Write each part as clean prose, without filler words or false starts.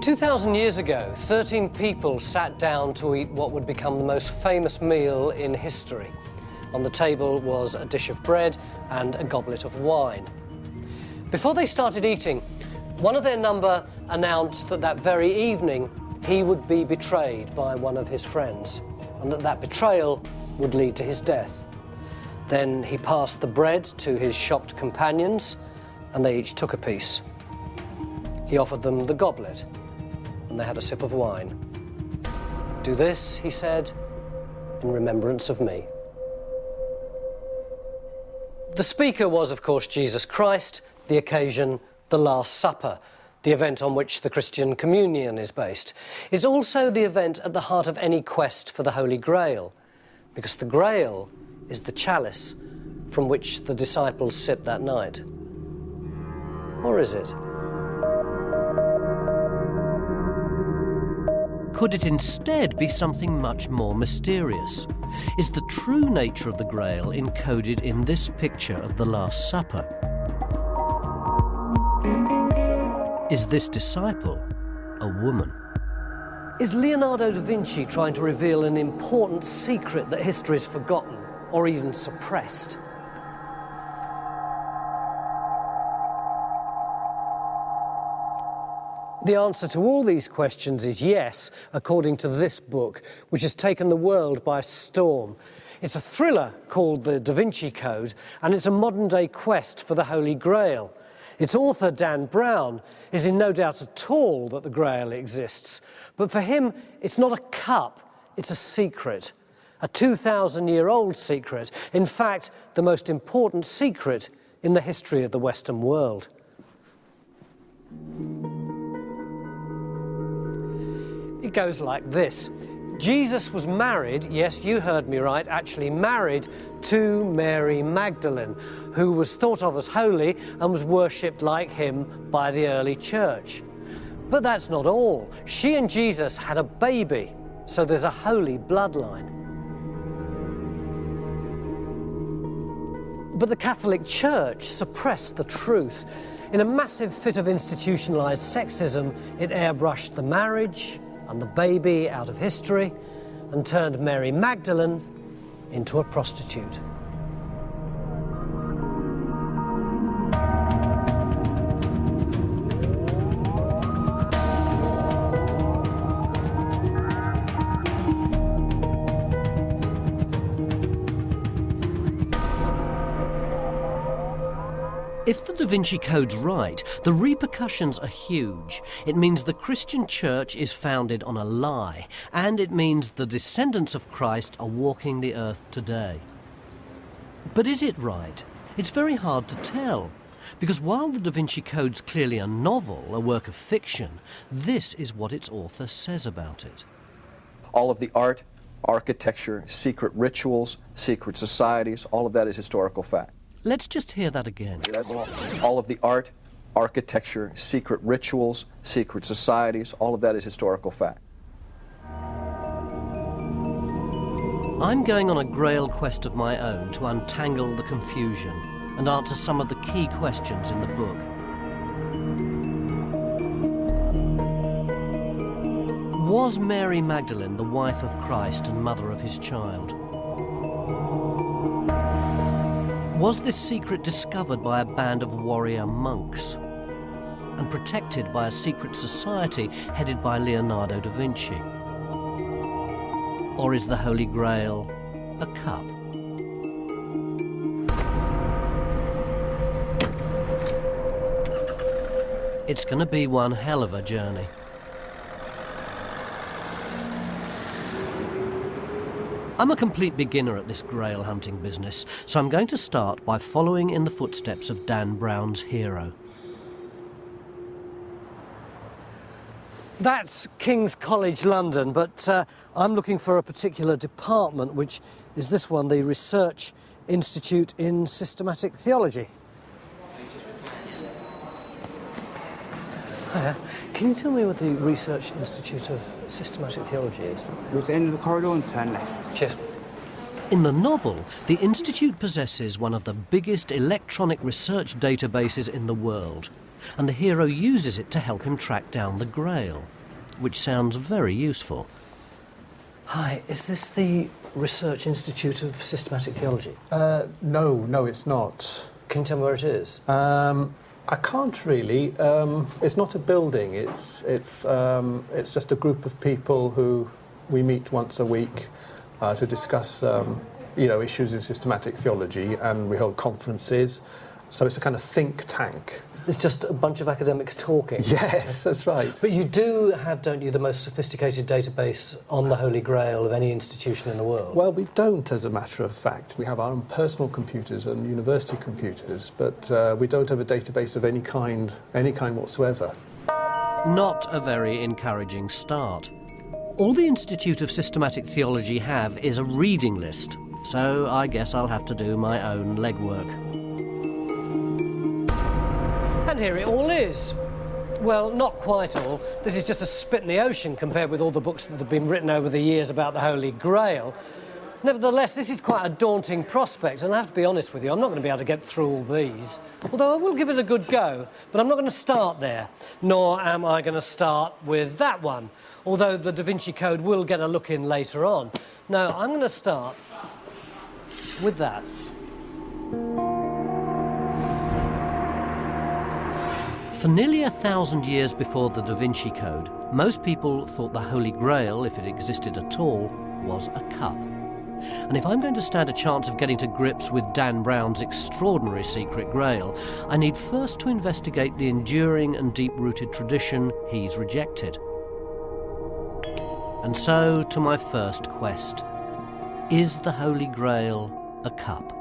2,000 years ago, 13 people sat down to eat what would become the most famous meal in history. On the table was a dish of bread and a goblet of wine. Before they started eating, one of their number announced that that very evening he would be betrayed by one of his friends, and that betrayal would lead to his death. Then he passed the bread to his shocked companions, and they each took a piece. He offered them the goblet, and they had a sip of wine. "Do this," he said, "in remembrance of me." The speaker was, of course, Jesus Christ, the occasion, the Last Supper, the event on which the Christian communion is based. It's also the event at the heart of any quest for the Holy Grail, because the Grail is the chalice from which the disciples sipped that night. Or is it? Could it instead be something much more mysterious? Is the true nature of the Grail encoded in this picture of the Last Supper? Is this disciple a woman? Is Leonardo da Vinci trying to reveal an important secret that history has forgotten or even suppressed? The answer to all these questions is yes, according to this book, which has taken the world by storm. It's a thriller called The Da Vinci Code, and it's a modern-day quest for the Holy Grail. Its author, Dan Brown, is in no doubt at all that the Grail exists. But for him, it's not a cup, it's a secret. A 2,000-year-old secret. In fact, the most important secret in the history of the Western world. It goes like this. Jesus was married, yes, you heard me right, actually married to Mary Magdalene, who was thought of as holy and was worshipped like him by the early church. But that's not all. She and Jesus had a baby, so there's a holy bloodline. But the Catholic Church suppressed the truth. In a massive fit of institutionalized sexism, it airbrushed the marriage and the baby out of history and turned Mary Magdalene into a prostitute. If the Da Vinci Code's right, the repercussions are huge. It means the Christian church is founded on a lie, and it means the descendants of Christ are walking the earth today. But is it right? It's very hard to tell, because while the Da Vinci Code's clearly a novel, a work of fiction, this is what its author says about it. All of the art, architecture, secret rituals, secret societies, all of that is historical fact. Let's just hear that again. All of the art, architecture, secret rituals, secret societies, all of that is historical fact. I'm going on a Grail quest of my own to untangle the confusion and answer some of the key questions in the book. Was Mary Magdalene the wife of Christ and mother of his child? Was this secret discovered by a band of warrior monks and protected by a secret society headed by Leonardo da Vinci? Or is the Holy Grail a cup? It's going to be one hell of a journey. I'm a complete beginner at this Grail hunting business, so I'm going to start by following in the footsteps of Dan Brown's hero. That's King's College London, but I'm looking for a particular department, which is this one, the Research Institute in Systematic Theology. Hiya. Can you tell me what the Research Institute of Systematic Theology is? Go to the end of the corridor and turn left. Cheers. In the novel, the Institute possesses one of the biggest electronic research databases in the world, and the hero uses it to help him track down the Grail. which sounds very useful. Hi, is this the Research Institute of Systematic Theology? No, it's not. Can you tell me where it is? I can't really. It's not a building. It's just a group of people who we meet once a week to discuss issues in systematic theology, and we hold conferences. So it's a kind of think tank. It's just a bunch of academics talking. Yes, that's right. But you do have, don't you, the most sophisticated database on the Holy Grail of any institution in the world? Well, we don't, as a matter of fact. We have our own personal computers and university computers, but we don't have a database of any kind whatsoever. Not a very encouraging start. All the Institute of Systematic Theology have is a reading list, so I guess I'll have to do my own legwork. And here it all is. Well, not quite all. This is just a spit in the ocean compared with all the books that have been written over the years about the Holy Grail. Nevertheless, this is quite a daunting prospect, and I have to be honest with you, I'm not going to be able to get through all these. Although I will give it a good go, but I'm not going to start there, nor am I going to start with that one, although the Da Vinci Code will get a look in later on. No, I'm going to start with that. For nearly 1,000 years before the Da Vinci Code, most people thought the Holy Grail, if it existed at all, was a cup. And if I'm going to stand a chance of getting to grips with Dan Brown's extraordinary secret grail, I need first to investigate the enduring and deep-rooted tradition he's rejected. And so to my first quest. Is the Holy Grail a cup?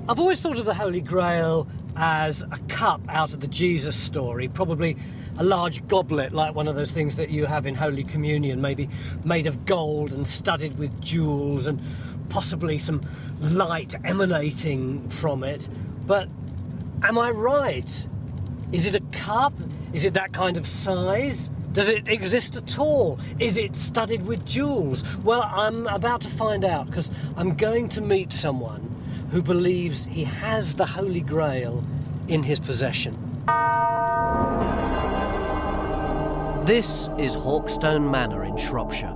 I've always thought of the Holy Grail as a cup out of the Jesus story, probably a large goblet like one of those things that you have in Holy Communion, maybe made of gold and studded with jewels and possibly some light emanating from it. But am I right? Is it a cup? Is it that kind of size? Does it exist at all? Is it studded with jewels? Well, I'm about to find out, because I'm going to meet someone who believes he has the Holy Grail in his possession. This is Hawkstone Manor in Shropshire,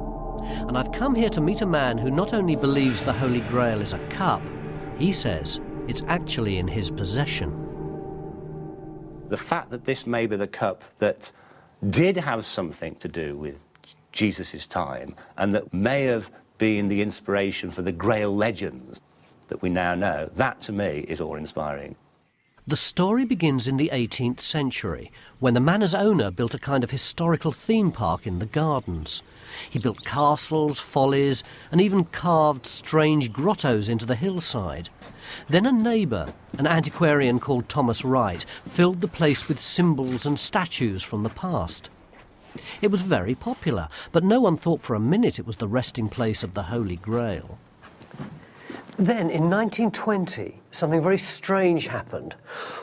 and I've come here to meet a man who not only believes the Holy Grail is a cup, he says it's actually in his possession. The fact that this may be the cup that did have something to do with Jesus' time, and that may have been the inspiration for the Grail legends that we now know, that to me is awe-inspiring. The story begins in the 18th century, when the manor's owner built a kind of historical theme park in the gardens. He built castles, follies, and even carved strange grottos into the hillside. Then a neighbour, an antiquarian called Thomas Wright, filled the place with symbols and statues from the past. It was very popular, but no one thought for a minute it was the resting place of the Holy Grail. Then, in 1920, something very strange happened.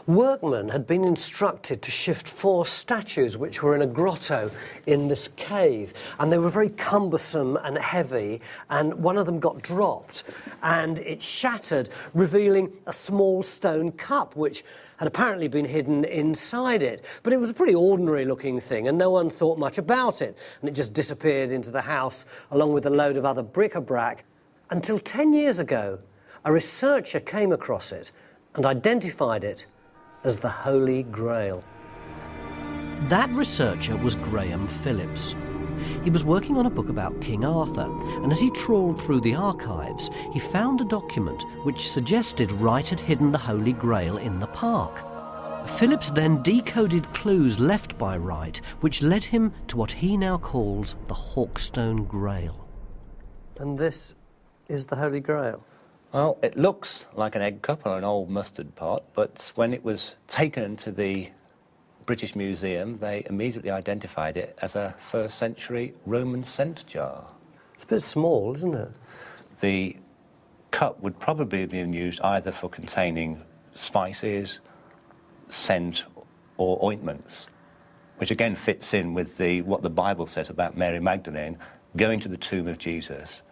Workmen had been instructed to shift 4 statues which were in a grotto in this cave, and they were very cumbersome and heavy, and one of them got dropped, and it shattered, revealing a small stone cup which had apparently been hidden inside it. But it was a pretty ordinary-looking thing, and no one thought much about it, and it just disappeared into the house along with a load of other bric-a-brac. Until 10 years ago, a researcher came across it and identified it as the Holy Grail. That researcher was Graham Phillips. He was working on a book about King Arthur, and as he trawled through the archives, he found a document which suggested Wright had hidden the Holy Grail in the park. Phillips then decoded clues left by Wright, which led him to what he now calls the Hawkstone Grail. And this is the Holy Grail? Well, it looks like an egg cup or an old mustard pot, but when it was taken to the British Museum, they immediately identified it as a 1st century Roman scent jar. It's a bit small, isn't it? The cup would probably have been used either for containing spices, scent, or ointments, which again fits in with what the Bible says about Mary Magdalene going to the tomb of Jesus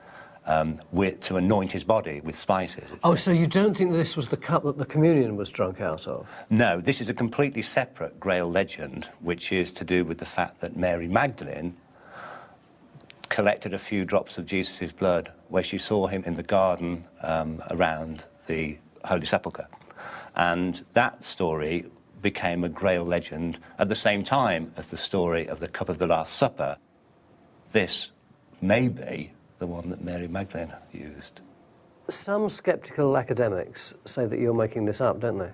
to anoint his body with spices. Oh, so you don't think this was the cup that the communion was drunk out of? No, this is a completely separate Grail legend, which is to do with the fact that Mary Magdalene collected a few drops of Jesus' blood where she saw him in the garden around the Holy Sepulchre. And that story became a Grail legend at the same time as the story of the cup of the Last Supper. This may be the one that Mary Magdalene used. Some sceptical academics say that you're making this up, don't they?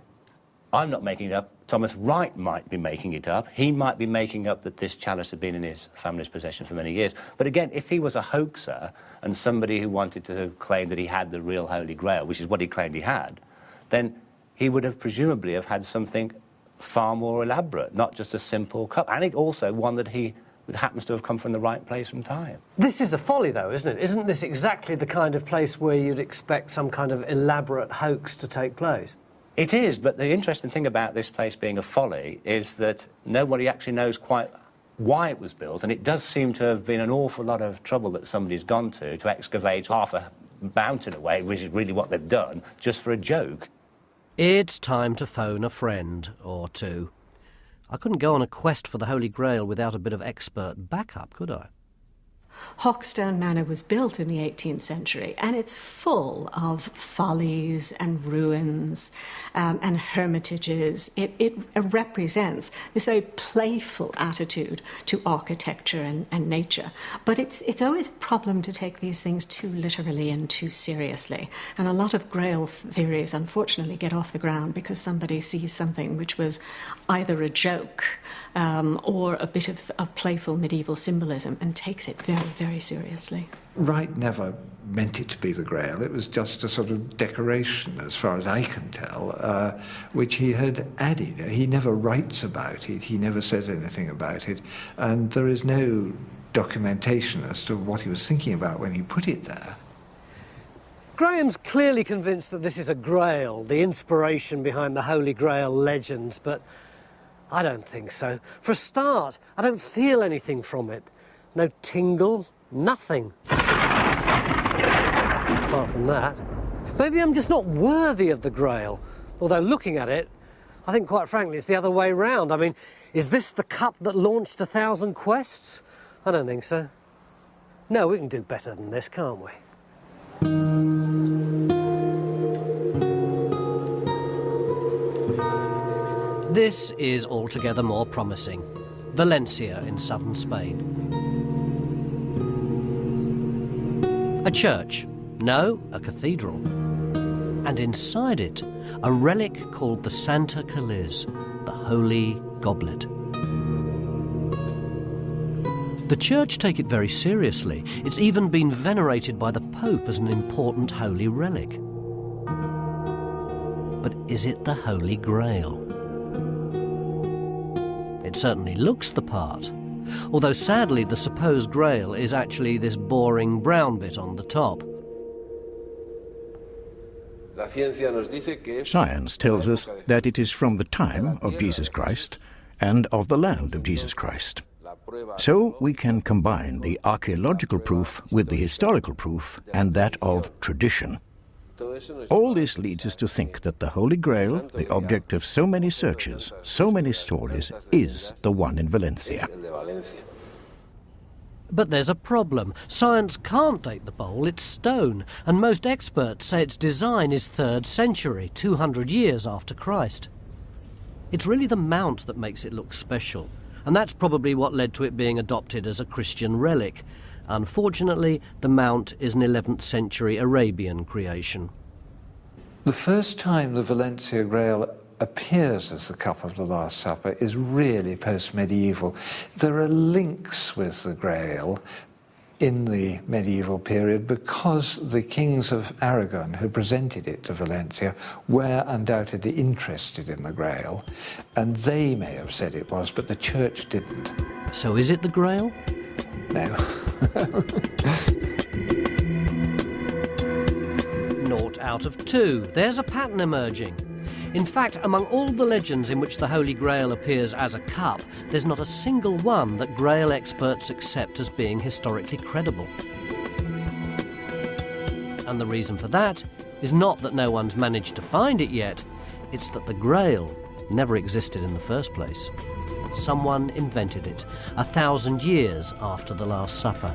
I'm not making it up. Thomas Wright might be making it up. He might be making up that this chalice had been in his family's possession for many years. But again, if he was a hoaxer and somebody who wanted to claim that he had the real Holy Grail, which is what he claimed he had, then he would have presumably have had something far more elaborate, not just a simple cup. And it also one that happens to have come from the right place and time. This is a folly, though, isn't it? Isn't this exactly the kind of place where you'd expect some kind of elaborate hoax to take place? It is, but the interesting thing about this place being a folly is that nobody actually knows quite why it was built, and it does seem to have been an awful lot of trouble that somebody's gone to excavate half a mountain away, which is really what they've done, just for a joke. It's time to phone a friend or two. I couldn't go on a quest for the Holy Grail without a bit of expert backup, could I? Hawkstone Manor was built in the 18th century, and it's full of follies and ruins and hermitages. It represents this very playful attitude to architecture and nature. But it's always a problem to take these things too literally and too seriously. And a lot of Grail theories, unfortunately, get off the ground because somebody sees something which was either a joke or a bit of playful medieval symbolism and takes it very, very seriously. Wright never meant it to be the Grail. It was just a sort of decoration, as far as I can tell, which he had added. He never writes about it. He never says anything about it. And there is no documentation as to what he was thinking about when he put it there. Graham's clearly convinced that this is a Grail, the inspiration behind the Holy Grail legends, but I don't think so. For a start, I don't feel anything from it. No tingle, nothing. Apart from that. Maybe I'm just not worthy of the Grail. Although looking at it, I think quite frankly it's the other way round. I mean, is this the cup that launched 1,000 quests? I don't think so. No, we can do better than this, can't we? This is altogether more promising. Valencia in southern Spain. A church. No, a cathedral. And inside it, a relic called the Santa Caliz, the Holy Goblet. The church take it very seriously. It's even been venerated by the Pope as an important holy relic. But is it the Holy Grail? It certainly looks the part, although sadly the supposed Grail is actually this boring brown bit on the top. Science tells us that it is from the time of Jesus Christ and of the land of Jesus Christ. So we can combine the archaeological proof with the historical proof and that of tradition. All this leads us to think that the Holy Grail, the object of so many searches, so many stories, is the one in Valencia. But there's a problem. Science can't date the bowl, it's stone, and most experts say its design is 3rd century, 200 years after Christ. It's really the mount that makes it look special, and that's probably what led to it being adopted as a Christian relic. Unfortunately, the mount is an 11th century Arabian creation. The first time the Valencia Grail appears as the cup of the Last Supper is really post-medieval. There are links with the Grail in the medieval period because the kings of Aragon who presented it to Valencia were undoubtedly interested in the Grail, and they may have said it was, but the church didn't. So is it the Grail? No. 0 out of 2. There's a pattern emerging. In fact, among all the legends in which the Holy Grail appears as a cup, there's not a single one that Grail experts accept as being historically credible. And the reason for that is not that no one's managed to find it yet, it's that the Grail never existed in the first place. Someone invented it 1,000 years after the Last Supper.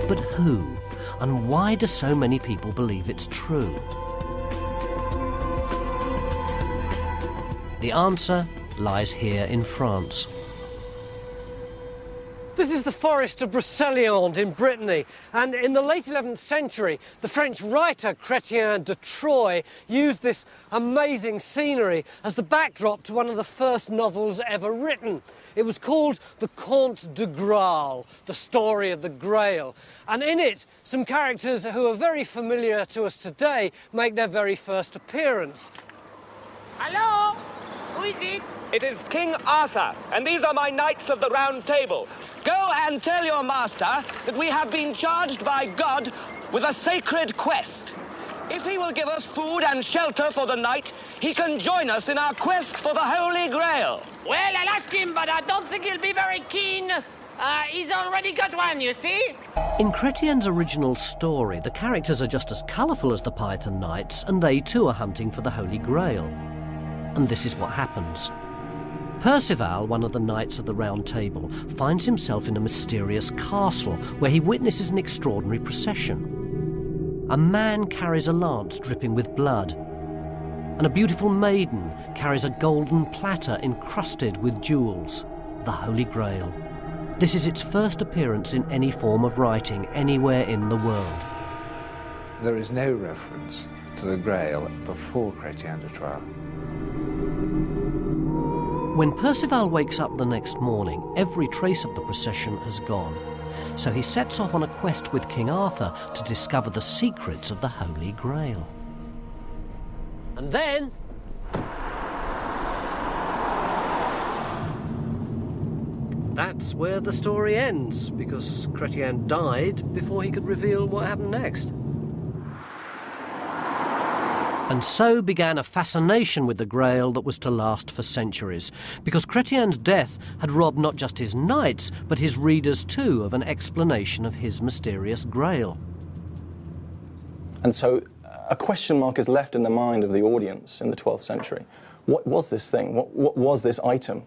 But who? And why do so many people believe it's true? The answer lies here in France. This is the forest of Brocéliande in Brittany, and in the late 11th century, the French writer Chrétien de Troyes used this amazing scenery as the backdrop to one of the first novels ever written. It was called The Conte de Graal, the story of the Grail, and in it, some characters who are very familiar to us today make their very first appearance. Hello? Who is it? It is King Arthur, and these are my knights of the Round Table. Go and tell your master that we have been charged by God with a sacred quest. If he will give us food and shelter for the night, he can join us in our quest for the Holy Grail. Well, I'll ask him, but I don't think he'll be very keen. He's already got one, you see? In Chrétien's original story, the characters are just as colourful as the Python Knights, and they too are hunting for the Holy Grail. And this is what happens. Percival, one of the Knights of the Round Table, finds himself in a mysterious castle where he witnesses an extraordinary procession. A man carries a lance dripping with blood, and a beautiful maiden carries a golden platter encrusted with jewels, the Holy Grail. This is its first appearance in any form of writing anywhere in the world. There is no reference to the Grail before Chrétien de Troyes. When Percival wakes up the next morning, every trace of the procession has gone. So he sets off on a quest with King Arthur to discover the secrets of the Holy Grail. And then that's where the story ends, because Chrétien died before he could reveal what happened next. And so began a fascination with the Grail that was to last for centuries, because Chrétien's death had robbed not just his knights, but his readers too of an explanation of his mysterious Grail. And so a question mark is left in the mind of the audience in the 12th century. What was this thing? What was this item?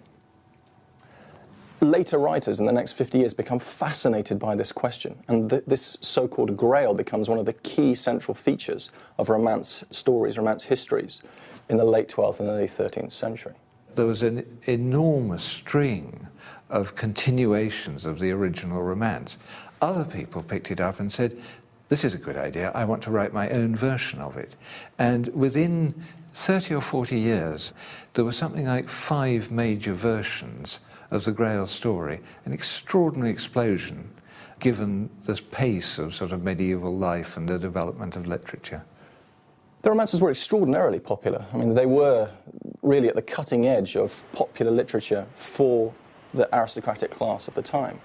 Later writers in the next 50 years become fascinated by this question, and this so-called Grail becomes one of the key central features of Romance stories, Romance histories in the late 12th and early 13th century. There was an enormous string of continuations of the original Romance. Other people picked it up and said, this is a good idea, I want to write my own version of it. And within 30 or 40 years, there was something like 5 major versions of the Grail story, an extraordinary explosion given this pace of sort of medieval life and the development of literature. The romances were extraordinarily popular. I mean, they were really at the cutting edge of popular literature for the aristocratic class of the time.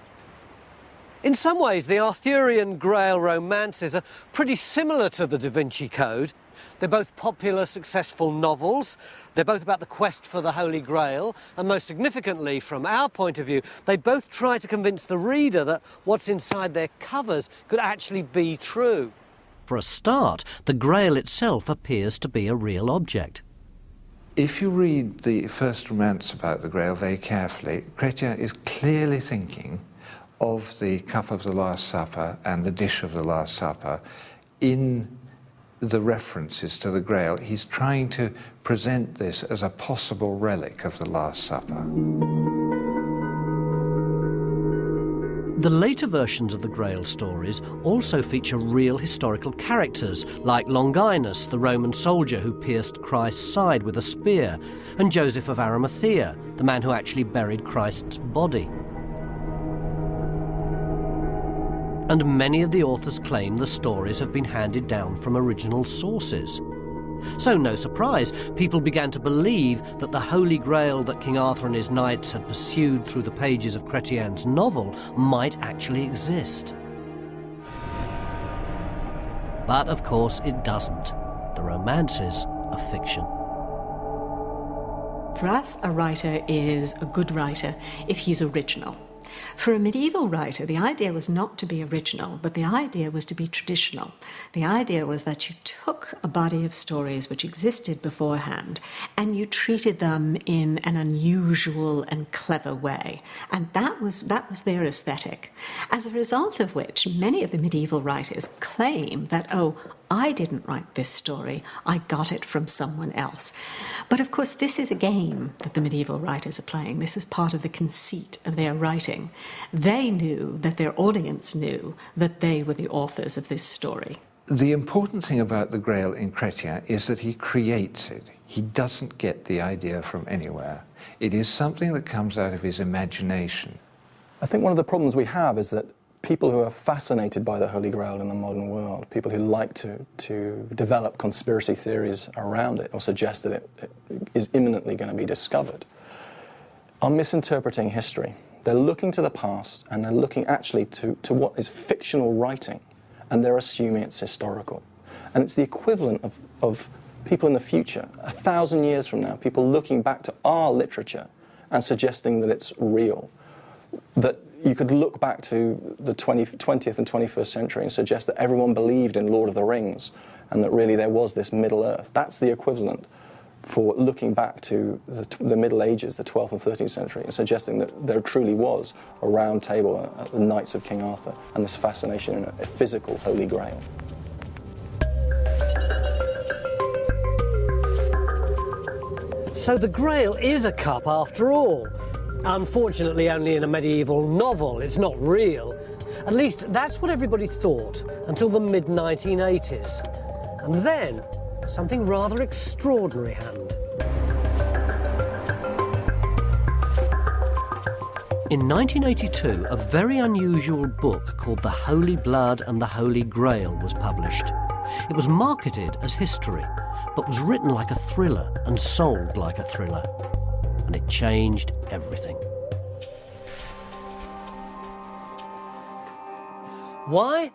In some ways, the Arthurian Grail romances are pretty similar to the Da Vinci Code. They're both popular, successful novels. They're both about the quest for the Holy Grail. And most significantly, from our point of view, they both try to convince the reader that what's inside their covers could actually be true. For a start, the Grail itself appears to be a real object. If you read the first romance about the Grail very carefully, Chrétien is clearly thinking of the cup of the Last Supper and the dish of the Last Supper in the references to the Grail. He's trying to present this as a possible relic of the Last Supper. The later versions of the Grail stories also feature real historical characters, like Longinus, the Roman soldier who pierced Christ's side with a spear, and Joseph of Arimathea, the man who actually buried Christ's body. And many of the authors claim the stories have been handed down from original sources. So no surprise, people began to believe that the Holy Grail that King Arthur and his knights had pursued through the pages of Chrétien's novel might actually exist. But of course it doesn't. The romances are fiction. For us, a writer is a good writer if he's original. For a medieval writer, the idea was not to be original, but the idea was to be traditional. The idea was that you took a body of stories which existed beforehand and you treated them in an unusual and clever way. And that was their aesthetic. As a result of which, many of the medieval writers claim that, oh, I didn't write this story, I got it from someone else. But of course, this is a game that the medieval writers are playing. This is part of the conceit of their writing. They knew that their audience knew that they were the authors of this story. The important thing about the Grail in Chrétien is that he creates it. He doesn't get the idea from anywhere. It is something that comes out of his imagination. I think one of the problems we have is that people who are fascinated by the Holy Grail in the modern world, people who like to develop conspiracy theories around it or suggest that it is imminently going to be discovered, are misinterpreting history. They're looking to the past and they're looking actually to what is fictional writing, and they're assuming it's historical. And it's the equivalent of people in the future, 1,000 years from now, people looking back to our literature and suggesting that it's real. That you could look back to the 20th and 21st century and suggest that everyone believed in Lord of the Rings and that really there was this Middle Earth. That's the equivalent for looking back to the Middle Ages, the 12th and 13th century, and suggesting that there truly was a round table at the Knights of King Arthur and this fascination in a physical Holy Grail. So the Grail is a cup after all. Unfortunately, only in a medieval novel. It's not real. At least that's what everybody thought until the mid-1980s. And then something rather extraordinary happened. In 1982, a very unusual book called The Holy Blood and the Holy Grail was published. It was marketed as history, but was written like a thriller and sold like a thriller. And it changed everything. Why?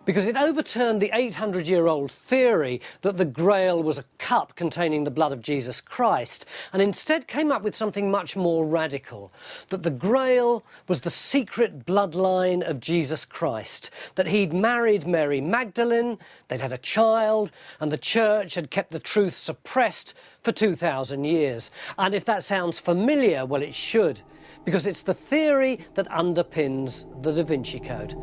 Because it overturned the 800-year-old theory that the Grail was a cup containing the blood of Jesus Christ, and instead came up with something much more radical, that the Grail was the secret bloodline of Jesus Christ, that he'd married Mary Magdalene, they'd had a child, and the church had kept the truth suppressed for 2,000 years. And if that sounds familiar, well, it should, because it's the theory that underpins the Da Vinci Code.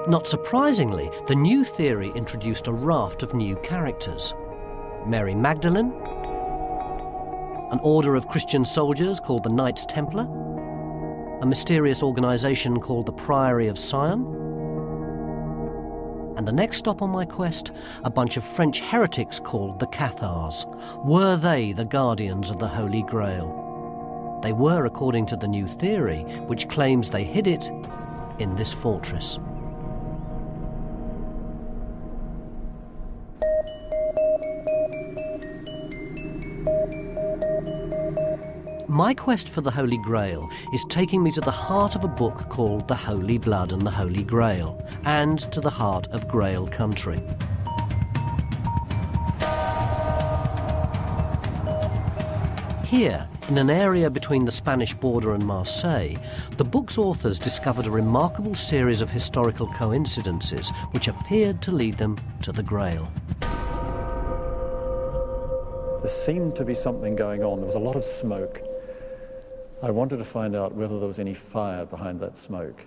Not surprisingly, the new theory introduced a raft of new characters. Mary Magdalene, an order of Christian soldiers called the Knights Templar, a mysterious organisation called the Priory of Sion, and the next stop on my quest, a bunch of French heretics called the Cathars. Were they the guardians of the Holy Grail? They were, according to the new theory, which claims they hid it in this fortress. My quest for the Holy Grail is taking me to the heart of a book called The Holy Blood and the Holy Grail, and to the heart of Grail country. Here, in an area between the Spanish border and Marseille, the book's authors discovered a remarkable series of historical coincidences which appeared to lead them to the Grail. There seemed to be something going on. There was a lot of smoke. I wanted to find out whether there was any fire behind that smoke.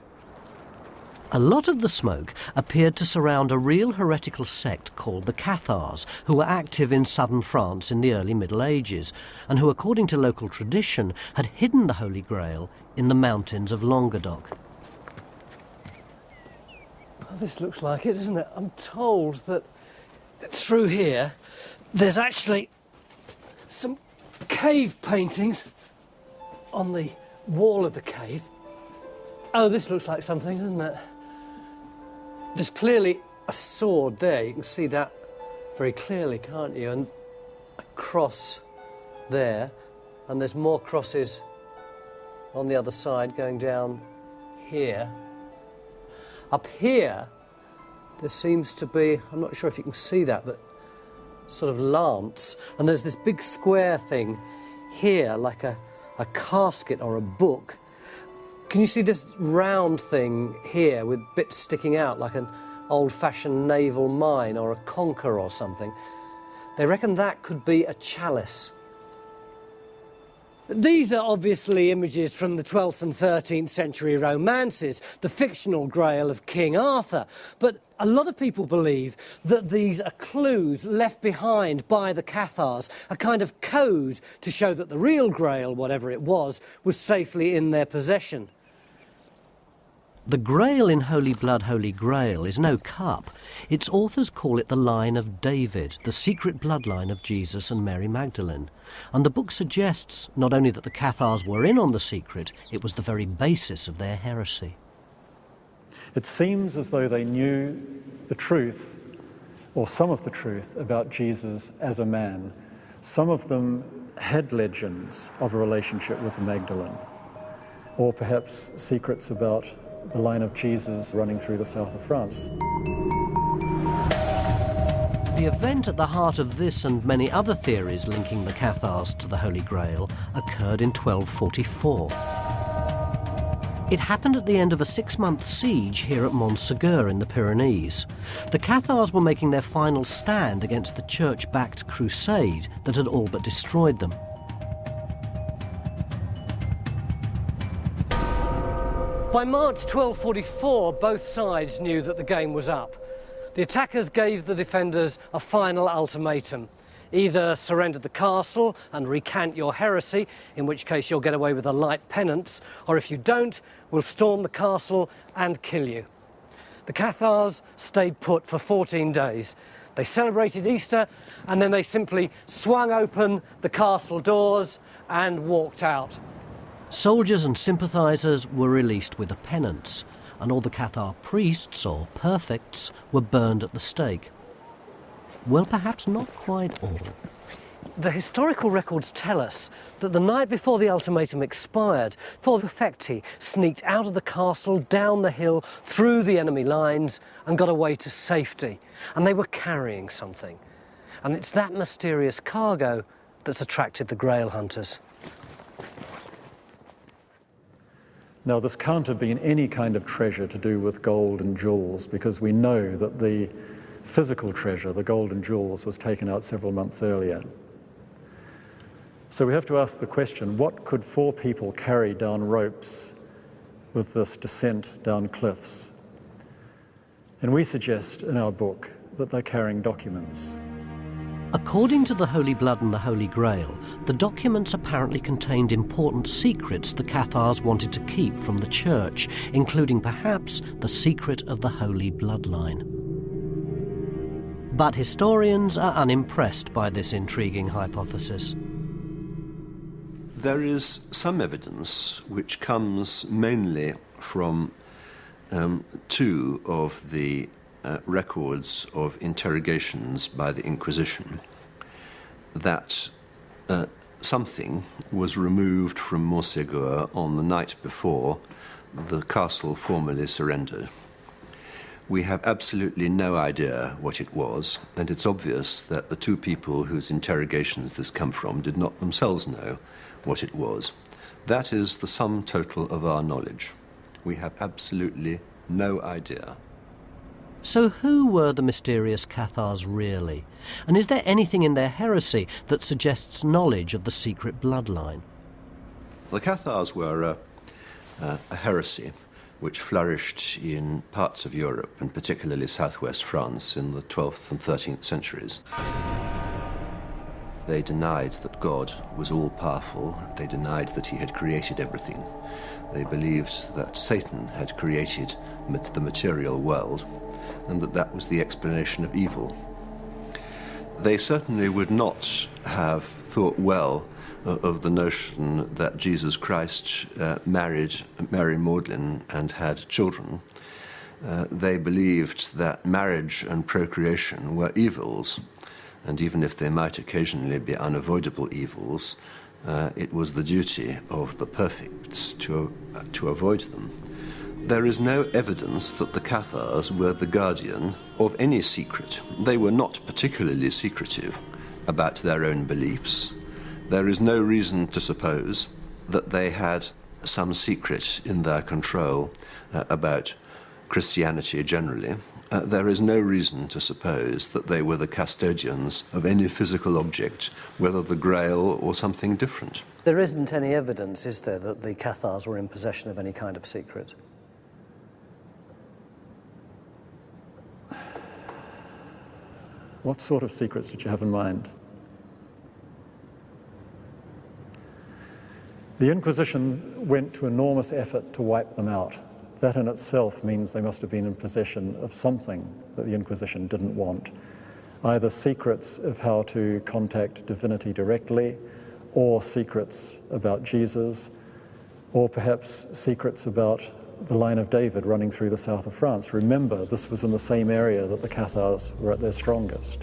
A lot of the smoke appeared to surround a real heretical sect called the Cathars, who were active in southern France in the early Middle Ages, and who, according to local tradition, had hidden the Holy Grail in the mountains of Languedoc. Well, this looks like it, doesn't it? I'm told that through here there's actually some cave paintings on the wall of the cave. Oh, this looks like something, doesn't it? There's clearly a sword there. You can see that very clearly, can't you? And a cross there. And there's more crosses on the other side going down here. Up here, there seems to be, I'm not sure if you can see that, but sort of lance. And there's this big square thing here, like a a casket or a book. Can you see this round thing here with bits sticking out like an old-fashioned naval mine or a conker or something? They reckon that could be a chalice. These are obviously images from the 12th and 13th century romances, the fictional Grail of King Arthur. But a lot of people believe that these are clues left behind by the Cathars, a kind of code to show that the real Grail, whatever it was safely in their possession. The Grail in Holy Blood, Holy Grail is no cup. Its authors call it the line of David, the secret bloodline of Jesus and Mary Magdalene. And the book suggests not only that the Cathars were in on the secret, it was the very basis of their heresy. It seems as though they knew the truth, or some of the truth, about Jesus as a man. Some of them had legends of a relationship with Magdalene, or perhaps secrets about the line of Jesus running through the south of France. The event at the heart of this and many other theories linking the Cathars to the Holy Grail occurred in 1244. It happened at the end of a 6-month siege here at Montségur in the Pyrenees. The Cathars were making their final stand against the church-backed crusade that had all but destroyed them. By March 1244, both sides knew that the game was up. The attackers gave the defenders a final ultimatum. Either surrender the castle and recant your heresy, in which case you'll get away with a light penance, or if you don't, we'll storm the castle and kill you. The Cathars stayed put for 14 days. They celebrated Easter, and then they simply swung open the castle doors and walked out. Soldiers and sympathisers were released with a penance, and all the Cathar priests, or perfects, were burned at the stake. Well, perhaps not quite all. The historical records tell us that the night before the ultimatum expired, four perfecti sneaked out of the castle, down the hill, through the enemy lines, and got away to safety. And they were carrying something. And it's that mysterious cargo that's attracted the Grail hunters. Now, this can't have been any kind of treasure to do with gold and jewels, because we know that the physical treasure, the gold and jewels, was taken out several months earlier. So we have to ask the question, what could 4 people carry down ropes with this descent down cliffs? And we suggest in our book that they're carrying documents. According to the Holy Blood and the Holy Grail, the documents apparently contained important secrets the Cathars wanted to keep from the Church, including perhaps the secret of the Holy Bloodline. But historians are unimpressed by this intriguing hypothesis. There is some evidence which comes mainly from 2 of the records of interrogations by the Inquisition, that something was removed from Montségur on the night before the castle formally surrendered. We have absolutely no idea what it was, and it's obvious that the 2 people whose interrogations this come from did not themselves know what it was. That is the sum total of our knowledge. We have absolutely no idea. So who were the mysterious Cathars really? And is there anything in their heresy that suggests knowledge of the secret bloodline? The Cathars were a heresy which flourished in parts of Europe, and particularly southwest France, in the 12th and 13th centuries. They denied that God was all-powerful. They denied that he had created everything. They believed that Satan had created the material world, and that was the explanation of evil. They certainly would not have thought well of the notion that Jesus Christ married Mary Magdalene and had children. They believed that marriage and procreation were evils, and even if they might occasionally be unavoidable evils, it was the duty of the perfects to avoid them. There is no evidence that the Cathars were the guardian of any secret. They were not particularly secretive about their own beliefs. There is no reason to suppose that they had some secret in their control about Christianity generally. There is no reason to suppose that they were the custodians of any physical object, whether the Grail or something different. There isn't any evidence, is there, that the Cathars were in possession of any kind of secret? What sort of secrets did you have in mind? The Inquisition went to enormous effort to wipe them out. That in itself means they must have been in possession of something that the Inquisition didn't want. Either secrets of how to contact divinity directly, or secrets about Jesus, or perhaps secrets about the line of David running through the south of France. Remember, this was in the same area that the Cathars were at their strongest.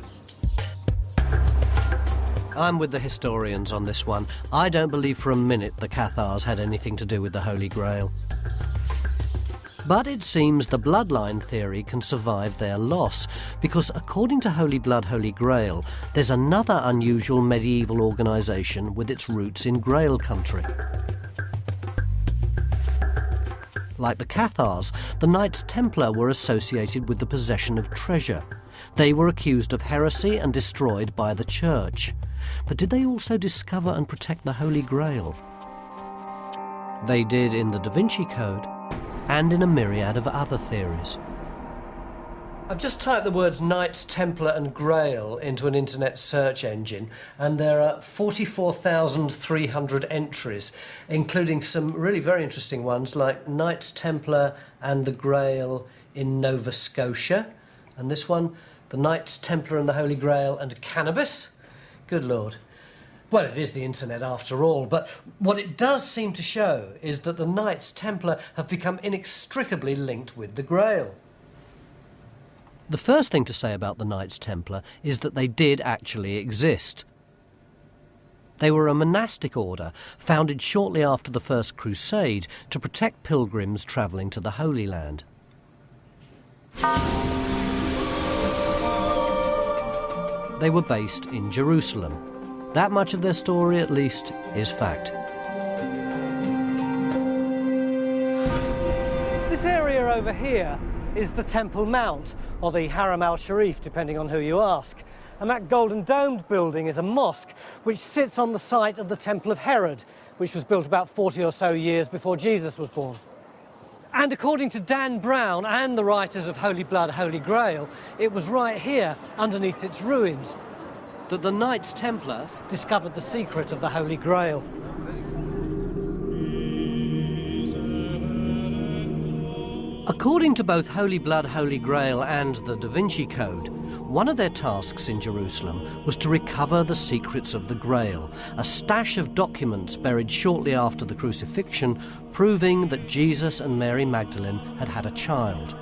I'm with the historians on this one. I don't believe for a minute the Cathars had anything to do with the Holy Grail. But it seems the bloodline theory can survive their loss, because according to Holy Blood, Holy Grail, there's another unusual medieval organisation with its roots in Grail country. Like the Cathars, the Knights Templar were associated with the possession of treasure. They were accused of heresy and destroyed by the Church. But did they also discover and protect the Holy Grail? They did in the Da Vinci Code, and in a myriad of other theories. I've just typed the words Knights Templar and Grail into an internet search engine, and there are 44,300 entries, including some really very interesting ones like Knights Templar and the Grail in Nova Scotia, and this one, the Knights Templar and the Holy Grail and cannabis. Good Lord. Well, it is the internet after all, but what it does seem to show is that the Knights Templar have become inextricably linked with the Grail. The first thing to say about the Knights Templar is that they did actually exist. They were a monastic order founded shortly after the First Crusade to protect pilgrims travelling to the Holy Land. They were based in Jerusalem. That much of their story, at least, is fact. This area over here is the Temple Mount, or the Haram al-Sharif, depending on who you ask. And that golden domed building is a mosque, which sits on the site of the Temple of Herod, which was built about 40 or so years before Jesus was born. And according to Dan Brown and the writers of Holy Blood, Holy Grail, it was right here, underneath its ruins, that the Knights Templar discovered the secret of the Holy Grail. According to both Holy Blood, Holy Grail and the Da Vinci Code, one of their tasks in Jerusalem was to recover the secrets of the Grail, a stash of documents buried shortly after the crucifixion, proving that Jesus and Mary Magdalene had had a child.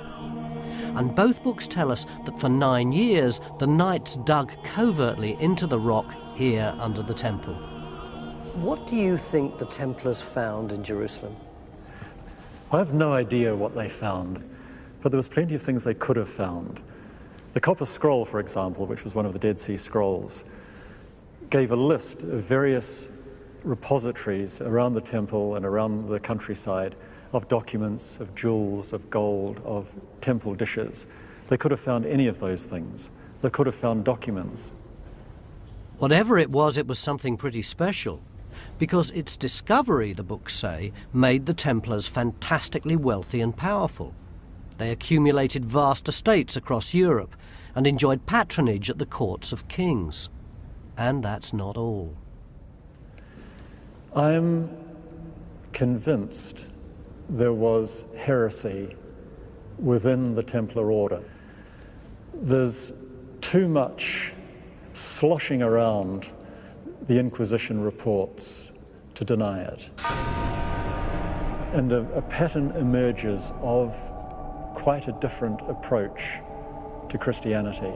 And both books tell us that for 9 years the knights dug covertly into the rock here under the temple. What do you think the Templars found in Jerusalem? I have no idea what they found, but there was plenty of things they could have found. The Copper Scroll, for example, which was one of the Dead Sea Scrolls, gave a list of various repositories around the temple and around the countryside of documents, of jewels, of gold, of temple dishes. They could have found any of those things. They could have found documents. Whatever it was something pretty special, because its discovery, the books say, made the Templars fantastically wealthy and powerful. They accumulated vast estates across Europe and enjoyed patronage at the courts of kings. And that's not all. I'm convinced there was heresy within the Templar order. There's too much sloshing around the Inquisition reports to deny it. And a pattern emerges of quite a different approach to Christianity.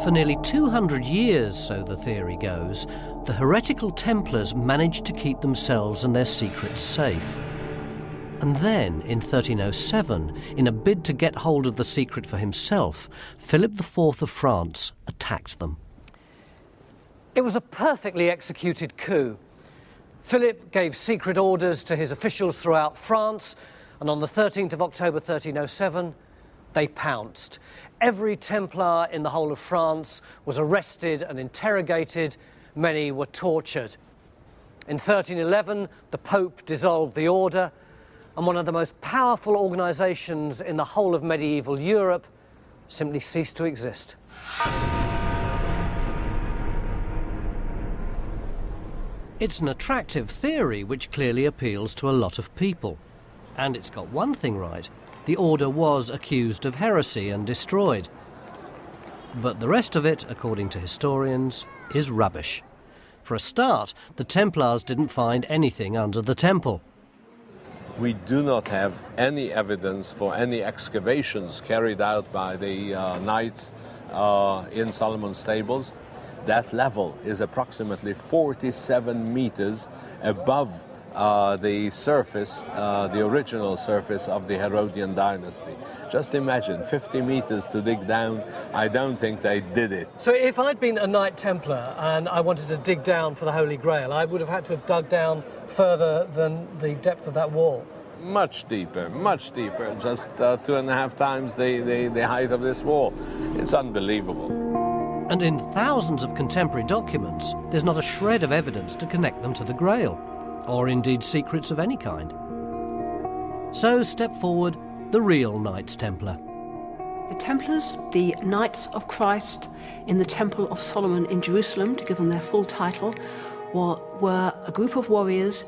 For nearly 200 years, so the theory goes, the heretical Templars managed to keep themselves and their secrets safe. And then, in 1307, in a bid to get hold of the secret for himself, Philip IV of France attacked them. It was a perfectly executed coup. Philip gave secret orders to his officials throughout France, and on the 13th of October 1307, they pounced. Every Templar in the whole of France was arrested and interrogated. Many were tortured. In 1311, the Pope dissolved the order, and one of the most powerful organisations in the whole of medieval Europe simply ceased to exist. It's an attractive theory which clearly appeals to a lot of people. And it's got one thing right. The order was accused of heresy and destroyed. But the rest of it, according to historians, is rubbish. For a start, the Templars didn't find anything under the temple. We do not have any evidence for any excavations carried out by the knights in Solomon's stables. That level is approximately 47 meters above the surface, the original surface of the Herodian dynasty. Just imagine, 50 meters to dig down. I don't think they did it. So if I'd been a Knight Templar and I wanted to dig down for the Holy Grail, I would have had to have dug down further than the depth of that wall. Much deeper, just 2.5 times the height of this wall. It's unbelievable. And in thousands of contemporary documents, there's not a shred of evidence to connect them to the Grail, or indeed secrets of any kind. So step forward the real Knights Templar. The Templars, the Knights of Christ in the Temple of Solomon in Jerusalem, to give them their full title, were a group of warriors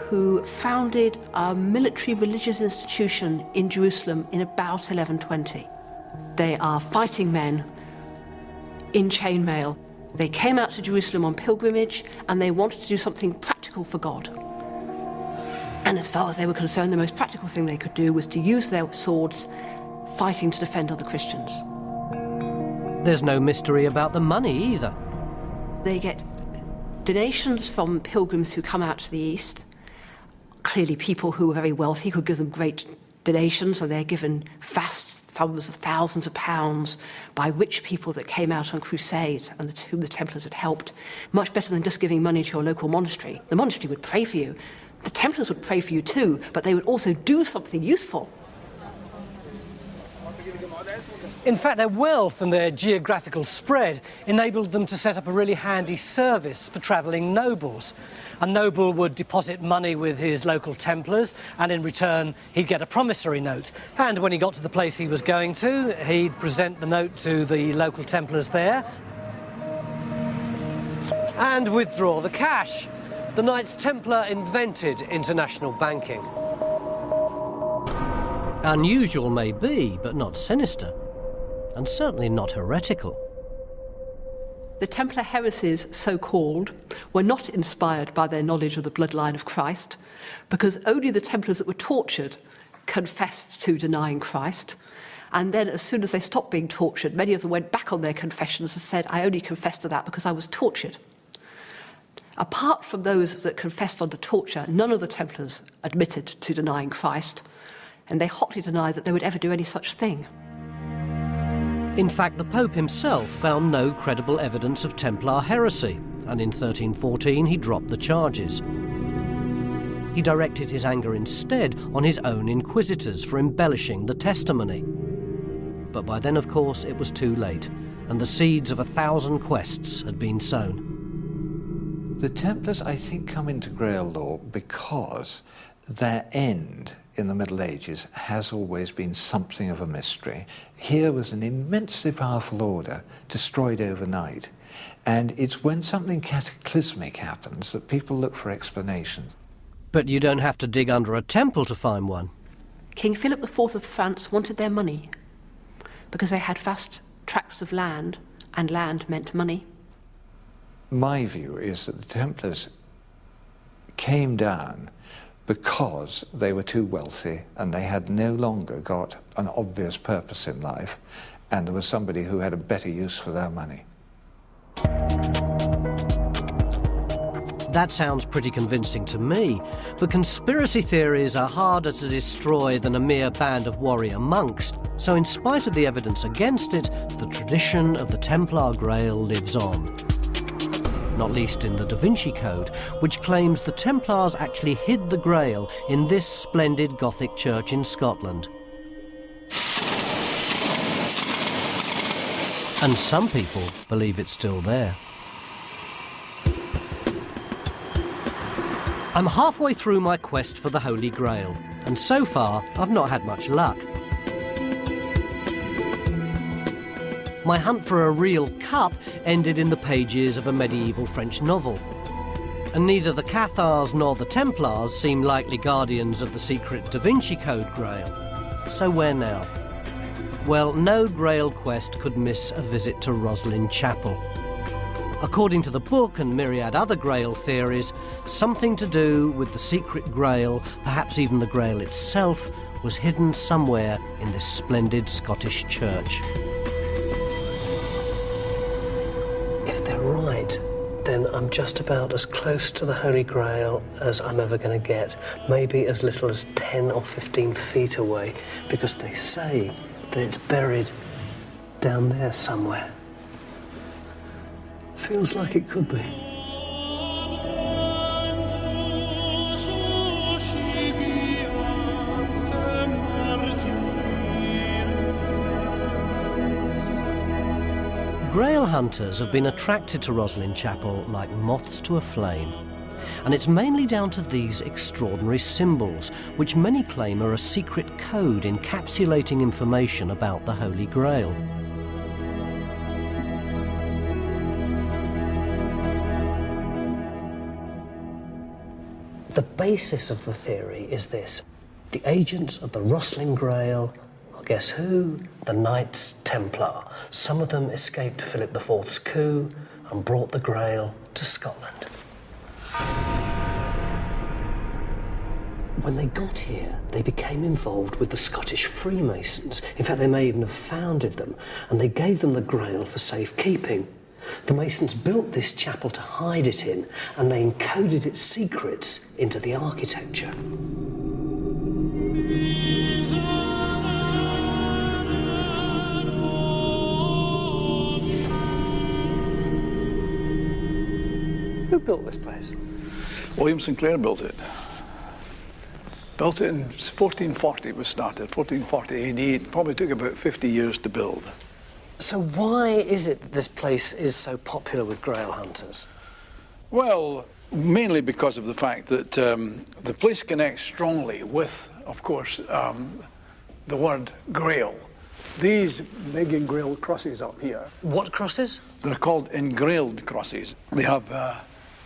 who founded a military religious institution in Jerusalem in about 1120. They are fighting men in chainmail. They came out to Jerusalem on pilgrimage and they wanted to do something practical for God. And as far as they were concerned, the most practical thing they could do was to use their swords fighting to defend other Christians. There's no mystery about the money either. They get donations from pilgrims who come out to the east. Clearly people who are very wealthy could give them great donations, so they're given vast sums of thousands of pounds by rich people that came out on crusade and whom the Templars had helped. Much better than just giving money to your local monastery. The monastery would pray for you. The Templars would pray for you too, but they would also do something useful. In fact, their wealth and their geographical spread enabled them to set up a really handy service for travelling nobles. A noble would deposit money with his local Templars, and in return he'd get a promissory note. And when he got to the place he was going to, he'd present the note to the local Templars there and withdraw the cash. The Knights Templar invented international banking. Unusual may be, but not sinister. And certainly not heretical. The Templar heresies, so-called, were not inspired by their knowledge of the bloodline of Christ, because only the Templars that were tortured confessed to denying Christ. And then as soon as they stopped being tortured, many of them went back on their confessions and said, I only confessed to that because I was tortured. Apart from those that confessed under torture, none of the Templars admitted to denying Christ, and they hotly denied that they would ever do any such thing. In fact, the Pope himself found no credible evidence of Templar heresy, and in 1314 he dropped the charges. He directed his anger instead on his own inquisitors for embellishing the testimony. But by then, of course, it was too late, and the seeds of 1,000 quests had been sown. The Templars, I think, come into Grail law because their end in the Middle Ages has always been something of a mystery. Here was an immensely powerful order destroyed overnight, and it's when something cataclysmic happens that people look for explanations. But you don't have to dig under a temple to find one. King Philip IV of France wanted their money because they had vast tracts of land, and land meant money. My view is that the Templars came down because they were too wealthy and they had no longer got an obvious purpose in life, and there was somebody who had a better use for their money. That sounds pretty convincing to me, but conspiracy theories are harder to destroy than a mere band of warrior monks, so in spite of the evidence against it, the tradition of the Templar Grail lives on. not least in the Da Vinci Code, which claims the Templars actually hid the Grail in this splendid Gothic church in Scotland. And some people believe it's still there. I'm halfway through my quest for the Holy Grail, and so far I've not had much luck. My hunt for a real cup ended in the pages of a medieval French novel. And neither the Cathars nor the Templars seem likely guardians of the secret Da Vinci Code Grail. So where now? Well, no Grail quest could miss a visit to Roslin Chapel. According to the book and myriad other Grail theories, something to do with the secret Grail, perhaps even the Grail itself, was hidden somewhere in this splendid Scottish church. If they're right, then I'm just about as close to the Holy Grail as I'm ever going to get. Maybe as little as 10 or 15 feet away, because they say that it's buried down there somewhere. Feels like it could be. Grail hunters have been attracted to Roslin Chapel like moths to a flame. And it's mainly down to these extraordinary symbols, which many claim are a secret code encapsulating information about the Holy Grail. The basis of the theory is this. The agents of the Roslin Grail, well, guess who? The Knights Templar. Some of them escaped Philip IV's coup and brought the Grail to Scotland. When they got here, they became involved with the Scottish Freemasons. In fact, they may even have founded them, and they gave them the Grail for safekeeping. The Masons built this chapel to hide it in, and they encoded its secrets into the architecture. Who built this place? William Sinclair built it. Built it in 1440, it was started, 1440 AD. It probably took about 50 years to build. So why is it that this place is so popular with Grail hunters? Well, mainly because of the fact that the place connects strongly with, of course, the word Grail. These big engrailed crosses up here. What crosses? They're called engrailed crosses. They have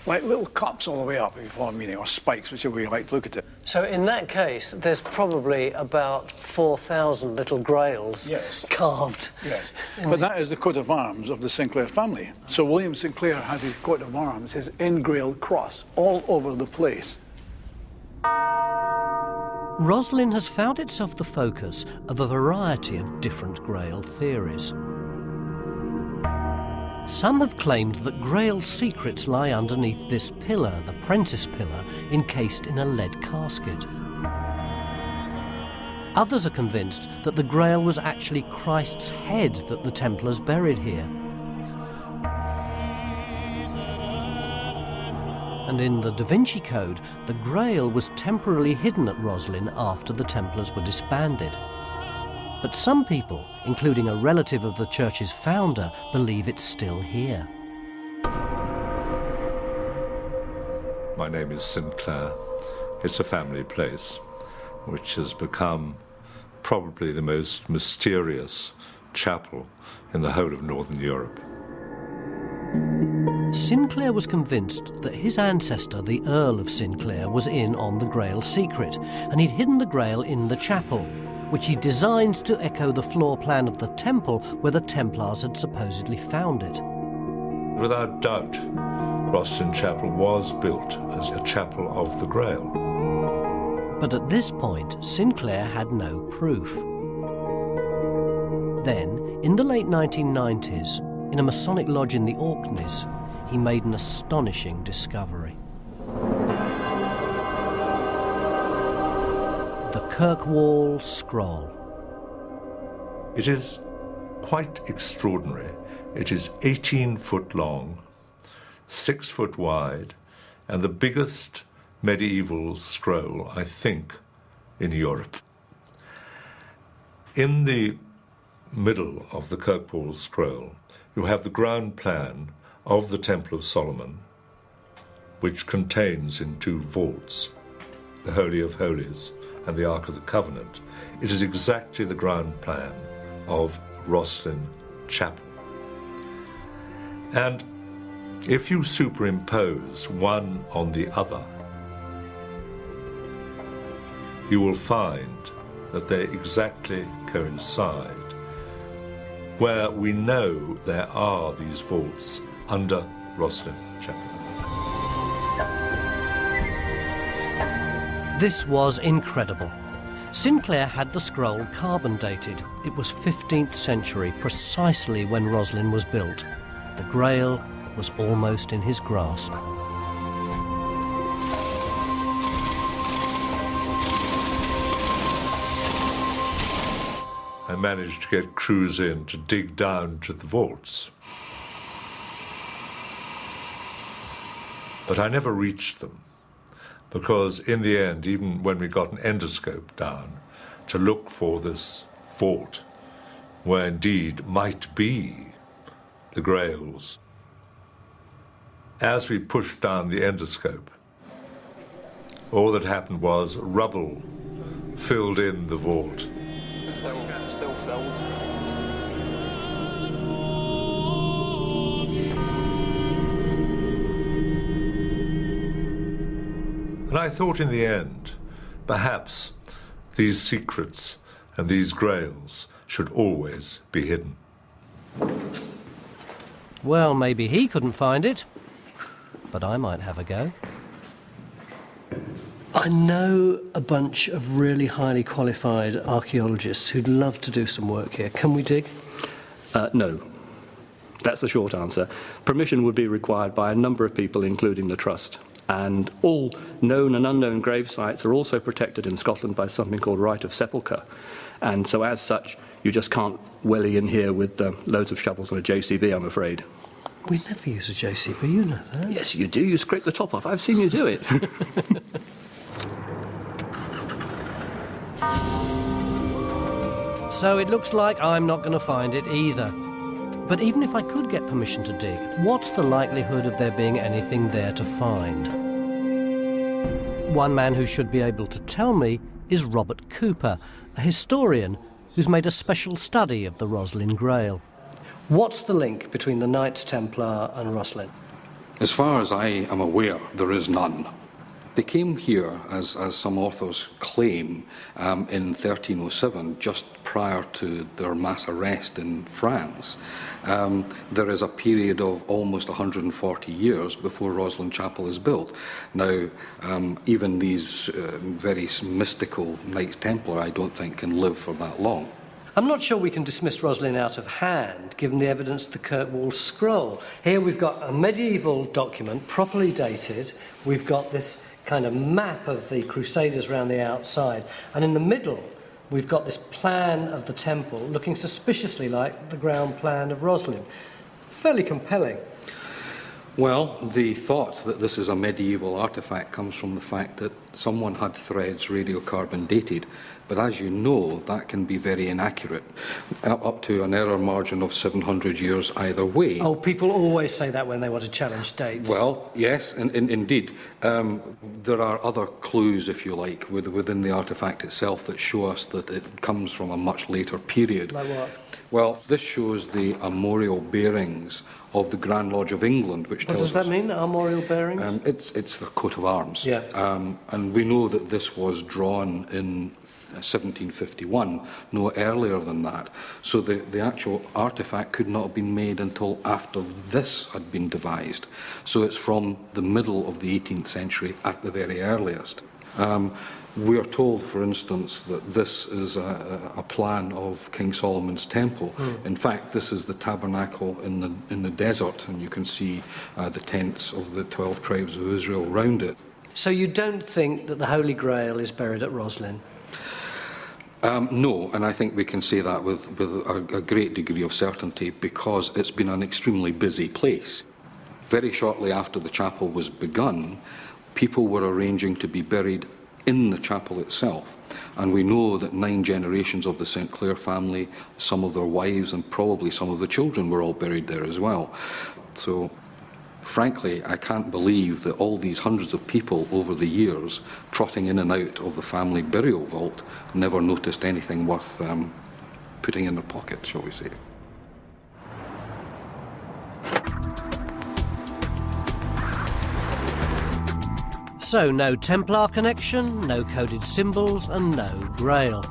like little cups all the way up, if you follow the meaning, or spikes, whichever way you like to look at it. So in that case, there's probably about 4,000 little grails carved. Yes, but that is the coat of arms of the Sinclair family. So William Sinclair has his coat of arms, his engrailed cross, all over the place. Roslin has found itself the focus of a variety of different Grail theories. Some have claimed that Grail secrets lie underneath this pillar, the Prentice Pillar, encased in a lead casket. Others are convinced that the Grail was actually Christ's head that the Templars buried here. And in the Da Vinci Code, the Grail was temporarily hidden at Roslin after the Templars were disbanded. But some people, including a relative of the church's founder, believe it's still here. My name is Sinclair. It's a family place, which has become probably the most mysterious chapel in the whole of Northern Europe. Sinclair was convinced that his ancestor, the Earl of Sinclair, was in on the Grail secret, and he'd hidden the Grail in the chapel, which he designed to echo the floor plan of the temple where the Templars had supposedly found it. Without doubt, Roslin Chapel was built as a chapel of the Grail. But at this point, Sinclair had no proof. Then, in the late 1990s, in a Masonic lodge in the Orkneys, he made an astonishing discovery. The Kirkwall Scroll. It is quite extraordinary. It is 18 foot long. 6 foot wide, and the biggest medieval scroll, I think, in Europe. In the middle of the Kirkpaul scroll, you have the ground plan of the Temple of Solomon, which contains in 2 vaults the Holy of Holies and the Ark of the Covenant. It is exactly the ground plan of Roslin Chapel. And if you superimpose one on the other, you will find that they exactly coincide, where we know there are these vaults under Roslin Chapel. This was incredible. Sinclair had the scroll carbon dated. It was 15th century, precisely when Roslin was built. The Grail was almost in his grasp. I managed to get crews in to dig down to the vaults. But I never reached them, because in the end, even when we got an endoscope down to look for this vault, where indeed might be the Grails, as we pushed down the endoscope, all that happened was rubble filled in the vault. Still filled. And I thought in the end, perhaps these secrets and these Grails should always be hidden. Well, maybe he couldn't find it, but I might have a go. I know a bunch of really highly qualified archaeologists who'd love to do some work here. Can we dig? No. That's the short answer. Permission would be required by a number of people, including the Trust. And all known and unknown grave sites are also protected in Scotland by something called right of sepulchre. And so as such, you just can't welly in here with loads of shovels and a JCB, I'm afraid. We never use a JCB, you know that. Yes, you do. You scrape the top off. I've seen you do it. So it looks like I'm not going to find it either. But even if I could get permission to dig, what's the likelihood of there being anything there to find? One man who should be able to tell me is Robert Cooper, a historian who's made a special study of the Roslin Grail. What's the link between the Knights Templar and Roslin? As far as I am aware, there is none. They came here, as some authors claim, in 1307, just prior to their mass arrest in France. There is a period of almost 140 years before Roslin Chapel is built. Now, even these very mystical Knights Templar, I don't think, can live for that long. I'm not sure we can dismiss Roslin out of hand, given the evidence of the Kirkpaul scroll. Here we've got a medieval document, properly dated. We've got this kind of map of the Crusaders around the outside. And in the middle, we've got this plan of the temple, looking suspiciously like the ground plan of Roslin. Fairly compelling. Well, the thought that this is a medieval artefact comes from the fact that someone had threads radiocarbon dated, but as you know, that can be very inaccurate, up to an error margin of 700 years either way. Oh, people always say that when they want to challenge dates. Well, yes, indeed. There are other clues, if you like, within the artefact itself that show us that it comes from a much later period. Like what? Well, this shows the armorial bearings of the Grand Lodge of England, which tells us... What does that mean, armorial bearings? It's the coat of arms. Yeah. And we know that this was drawn in 1751, no earlier than that. So the actual artefact could not have been made until after this had been devised. So it's from the middle of the 18th century at the very earliest. We are told, for instance, that this is a plan of King Solomon's temple. In fact, this is the tabernacle in the desert, and you can see the tents of the 12 tribes of Israel round it. So you don't think that the Holy Grail is buried at Roslin? No, and I think we can say that with a great degree of certainty because it's been an extremely busy place. Very shortly after the chapel was begun, people were arranging to be buried in the chapel itself. And we know that 9 generations of the St. Clair family, some of their wives and probably some of the children were all buried there as well. So, frankly, I can't believe that all these hundreds of people over the years trotting in and out of the family burial vault never noticed anything worth putting in their pocket, shall we say. So no Templar connection, no coded symbols and no Grail.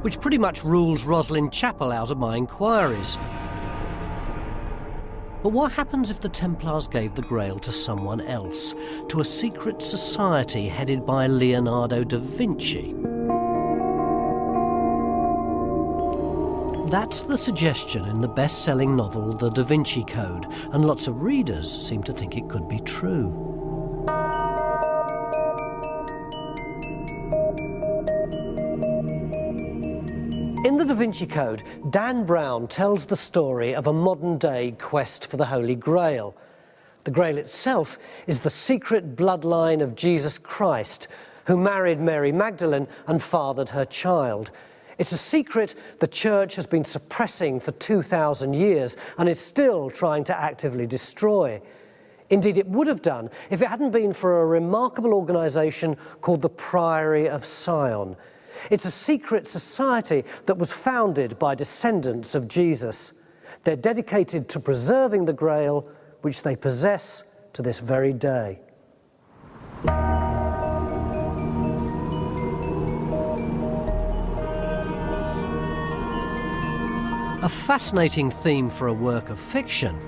Which pretty much rules Rosslyn Chapel out of my inquiries. But what happens if the Templars gave the Grail to someone else, to a secret society headed by Leonardo da Vinci? That's the suggestion in the best-selling novel The Da Vinci Code, and lots of readers seem to think it could be true. In the Da Vinci Code, Dan Brown tells the story of a modern-day quest for the Holy Grail. The Grail itself is the secret bloodline of Jesus Christ, who married Mary Magdalene and fathered her child. It's a secret the Church has been suppressing for 2,000 years and is still trying to actively destroy. Indeed, it would have done if it hadn't been for a remarkable organisation called the Priory of Sion. It's a secret society that was founded by descendants of Jesus. They're dedicated to preserving the Grail, which they possess to this very day. A fascinating theme for a work of fiction.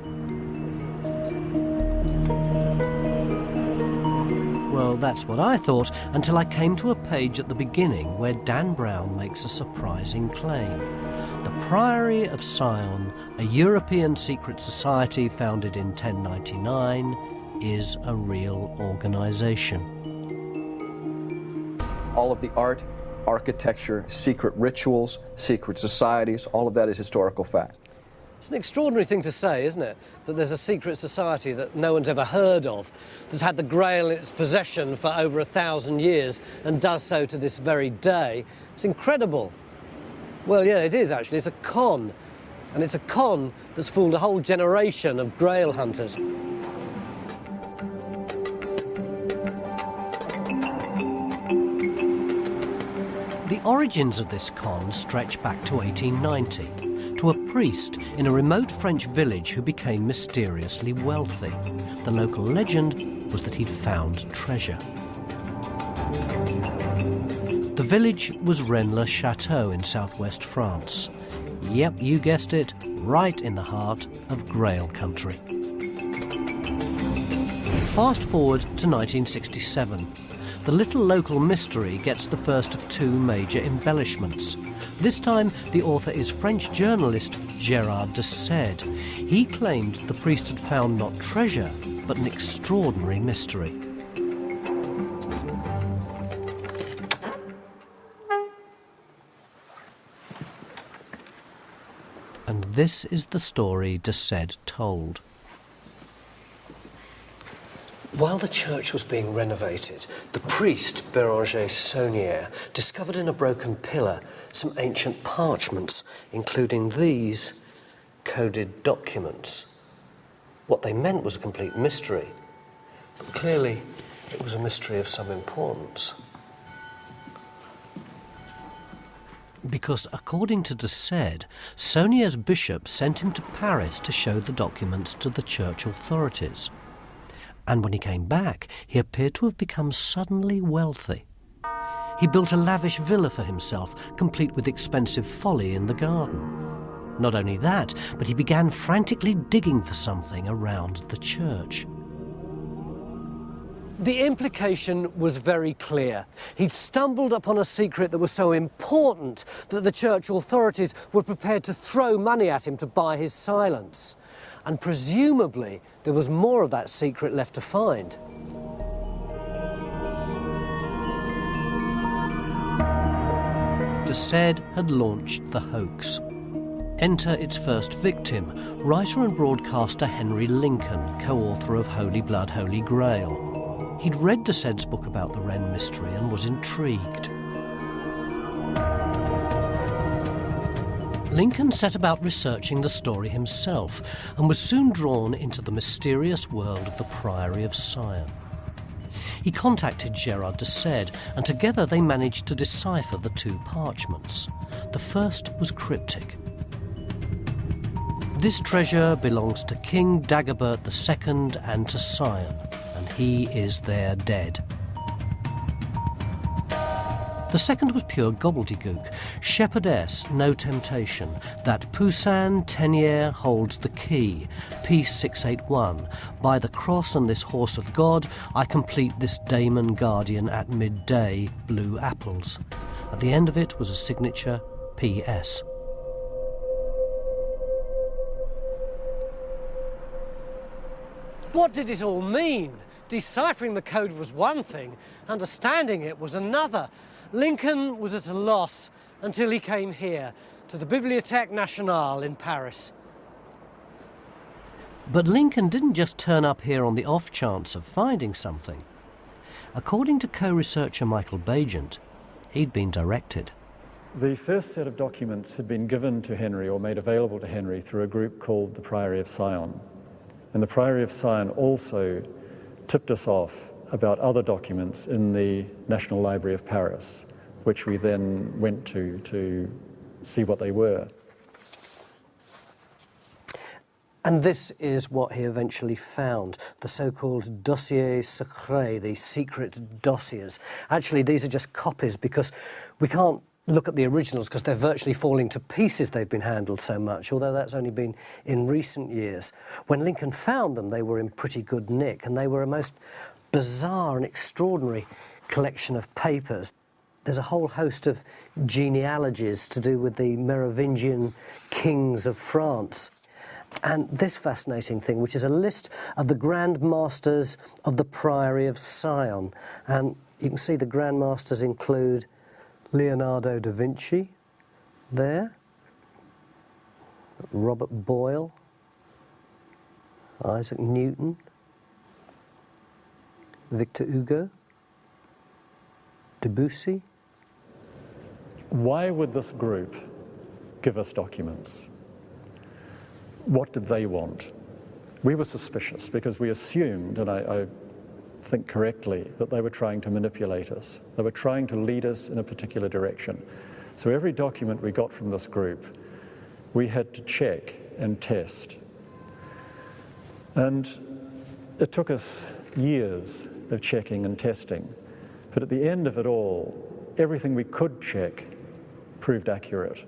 Well, that's what I thought, until I came to a page at the beginning where Dan Brown makes a surprising claim. The Priory of Sion, a European secret society founded in 1099, is a real organisation. All of the art, architecture, secret rituals, secret societies, all of that is historical fact. It's an extraordinary thing to say, isn't it? That there's a secret society that no one's ever heard of, that's had the Grail in its possession for over 1,000 years and does so to this very day. It's incredible. Well, yeah, it is actually. It's a con. And it's a con that's fooled a whole generation of Grail hunters. The origins of this con stretch back to 1890, to a priest in a remote French village who became mysteriously wealthy. The local legend was that he'd found treasure. The village was Rennes-le-Château in southwest France. Yep, you guessed it, right in the heart of Grail country. Fast forward to 1967. The little local mystery gets the first of 2 major embellishments. This time, the author is French journalist Gérard de Sède. He claimed the priest had found not treasure, but an extraordinary mystery. And this is the story de Sède told. While the church was being renovated, the priest, Béranger Saunière, discovered in a broken pillar some ancient parchments, including these coded documents. What they meant was a complete mystery, but clearly it was a mystery of some importance. Because, according to de Sède, Saunière's bishop sent him to Paris to show the documents to the church authorities. And when he came back, he appeared to have become suddenly wealthy. He built a lavish villa for himself, complete with expensive folly in the garden. Not only that, but he began frantically digging for something around the church. The implication was very clear. He'd stumbled upon a secret that was so important that the church authorities were prepared to throw money at him to buy his silence. And presumably, there was more of that secret left to find. De Sède had launched the hoax. Enter its first victim, writer and broadcaster Henry Lincoln, co-author of Holy Blood, Holy Grail. He'd read de Sède's book about the Wren mystery and was intrigued. Lincoln set about researching the story himself and was soon drawn into the mysterious world of the Priory of Sion. He contacted Gerard de Sède, and together they managed to decipher the two parchments. The first was cryptic. This treasure belongs to King Dagobert II and to Sion, and he is there dead. The second was pure gobbledygook. Shepherdess, no temptation. That Poussin Tenière holds the key. Piece 681. By the cross and this horse of God, I complete this daemon guardian at midday, blue apples. At the end of it was a signature, P.S. What did it all mean? Deciphering the code was one thing, understanding it was another. Lincoln was at a loss until he came here, to the Bibliothèque Nationale in Paris. But Lincoln didn't just turn up here on the off chance of finding something. According to co-researcher Michael Bagent, he'd been directed. The first set of documents had been given to Henry or made available to Henry through a group called the Priory of Sion. And the Priory of Sion also tipped us off about other documents in the National Library of Paris, which we then went to see what they were. And this is what he eventually found, the so-called dossiers secrets, the secret dossiers. Actually, these are just copies because we can't look at the originals because they're virtually falling to pieces. They've been handled so much, although that's only been in recent years. When Lincoln found them, they were in pretty good nick, and they were a most bizarre and extraordinary collection of papers. There's a whole host of genealogies to do with the Merovingian kings of France. And this fascinating thing, which is a list of the Grand Masters of the Priory of Sion. And you can see the Grand Masters include Leonardo da Vinci there, Robert Boyle, Isaac Newton, Victor Hugo, Debussy. Why would this group give us documents? What did they want? We were suspicious because we assumed, and I think correctly, that they were trying to manipulate us. They were trying to lead us in a particular direction. So every document we got from this group, we had to check and test. And it took us years of checking and testing. But at the end of it all, everything we could check proved accurate.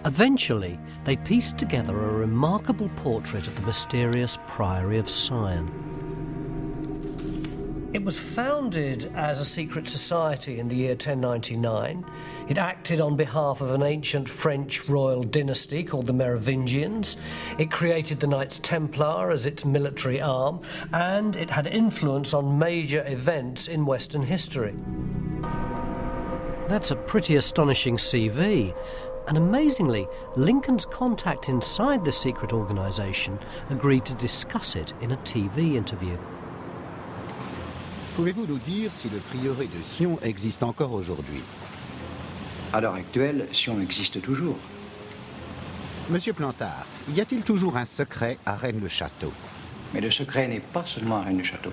Eventually, they pieced together a remarkable portrait of the mysterious Priory of Sion. It was founded as a secret society in the year 1099. It acted on behalf of an ancient French royal dynasty called the Merovingians. It created the Knights Templar as its military arm, and it had influence on major events in Western history. That's a pretty astonishing CV. And amazingly, Lincoln's contact inside the secret organisation agreed to discuss it in a TV interview. Pouvez-vous nous dire si le prieuré de Sion existe encore aujourd'hui? À l'heure actuelle, Sion existe toujours. Monsieur Plantard, y a-t-il toujours un secret à Rennes-le-Château? Mais le secret n'est pas seulement à Rennes-le-Château.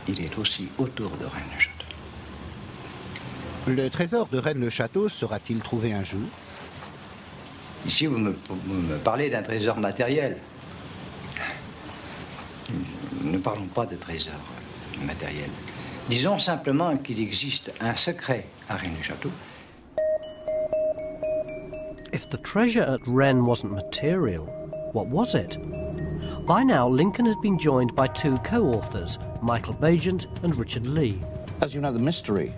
Il est aussi autour de Rennes-le-Château. Le trésor de Rennes-le-Château sera-t-il trouvé un jour? Ici, vous me parlez d'un trésor matériel. Ne parlons pas de trésor matériel. Disons simplement qu'il existe un secret à Rennes-le-Château. If the treasure at Rennes wasn't material, what was it? By now, Lincoln has been joined by two co-authors, Michael Bagent and Richard Lee. As you know, the mystery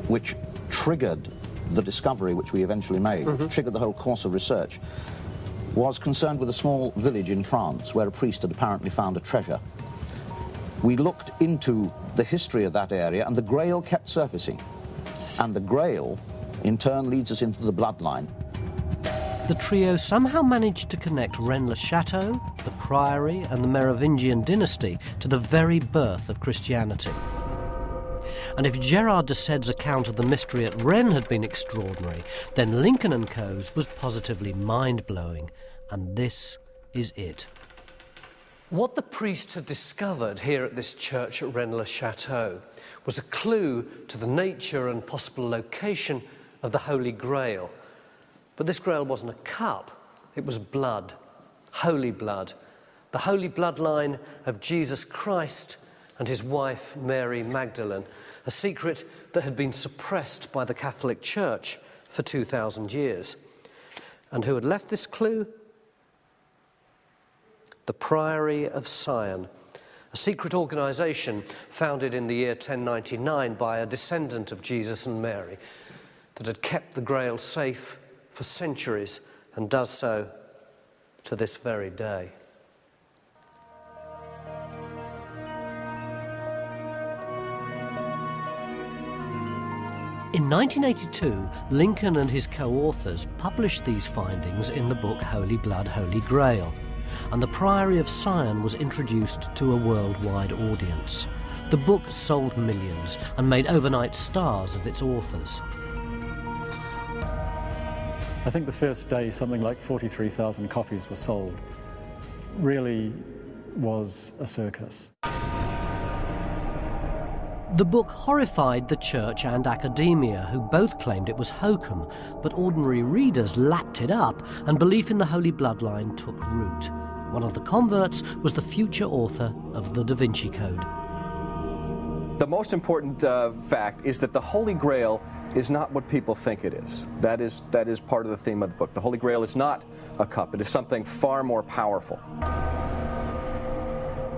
which triggered the discovery which we eventually made, which triggered the whole course of research, was concerned with a small village in France where a priest had apparently found a treasure. We looked into the history of that area, and the Grail kept surfacing. And the Grail, in turn, leads us into the bloodline. the trio somehow managed to connect Rennes-le-Château, the Priory and the Merovingian dynasty to the very birth of Christianity. And if Gerard de Sède's account of the mystery at Rennes had been extraordinary, then Lincoln & Co.'s was positively mind-blowing. And this is it. What the priest had discovered here at this church at Rennes-le-Château was a clue to the nature and possible location of the Holy Grail. But this Grail wasn't a cup, it was blood, holy blood, the holy bloodline of Jesus Christ and his wife Mary Magdalene, a secret that had been suppressed by the Catholic Church for 2,000 years. And who had left this clue? The Priory of Sion, a secret organisation founded in the year 1099 by a descendant of Jesus and Mary that had kept the Grail safe for centuries and does so to this very day. In 1982, Lincoln and his co-authors published these findings in the book Holy Blood, Holy Grail, and the Priory of Sion was introduced to a worldwide audience. The book sold millions and made overnight stars of its authors. I think the first day something like 43,000 copies were sold. Really was a circus. The book horrified the church and academia, who both claimed it was hokum, but ordinary readers lapped it up and belief in the Holy Bloodline took root. One of the converts was the future author of the Da Vinci Code. The most important fact is that the Holy Grail is not what people think it is. That is part of the theme of the book. The Holy Grail is not a cup. It is something far more powerful.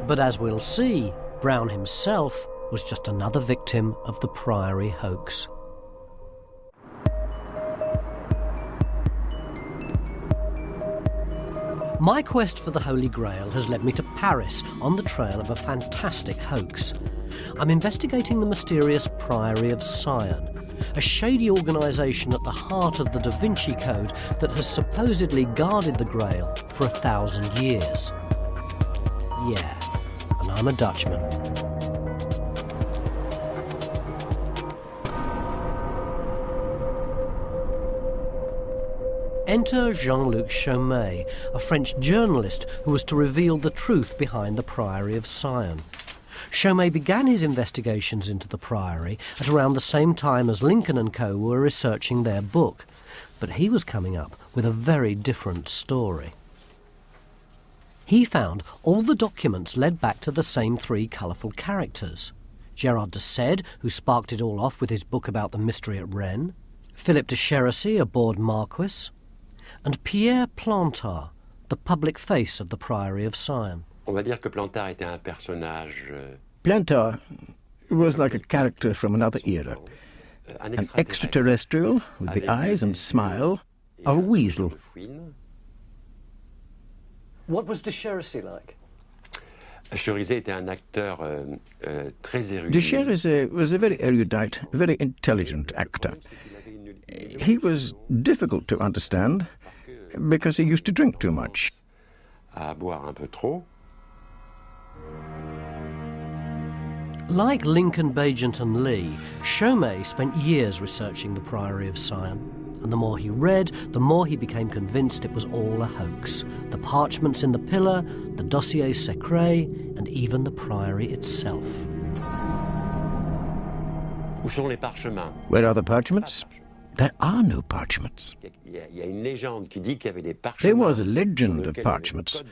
But as we'll see, Brown himself was just another victim of the Priory hoax. My quest for the Holy Grail has led me to Paris on the trail of a fantastic hoax. I'm investigating the mysterious Priory of Sion, a shady organisation at the heart of the Da Vinci Code that has supposedly guarded the Grail for 1,000 years. Yeah, and I'm a Dutchman. Enter Jean-Luc Chaumet, a French journalist who was to reveal the truth behind the Priory of Sion. Chaumet began his investigations into the Priory at around the same time as Lincoln & Co. were researching their book, but he was coming up with a very different story. He found all the documents led back to the same three colourful characters. Gerard de Sède, who sparked it all off with his book about the mystery at Rennes, Philip de Chérisey, a bored marquis, and Pierre Plantard, the public face of the Priory of Sion. Plantard was like a character from another era, an extraterrestrial with the eyes and smile of a weasel. What was de Chérisey like? De Chérisey was a very erudite, very intelligent actor. He was difficult to understand because he used to drink too much. Like Lincoln, Bagent and Lee, Chaumet spent years researching the Priory of Sion. And the more he read, the more he became convinced it was all a hoax. The parchments in the pillar, the dossier secret, and even the Priory itself. Where are the parchments? There are no parchments. There was a legend of parchments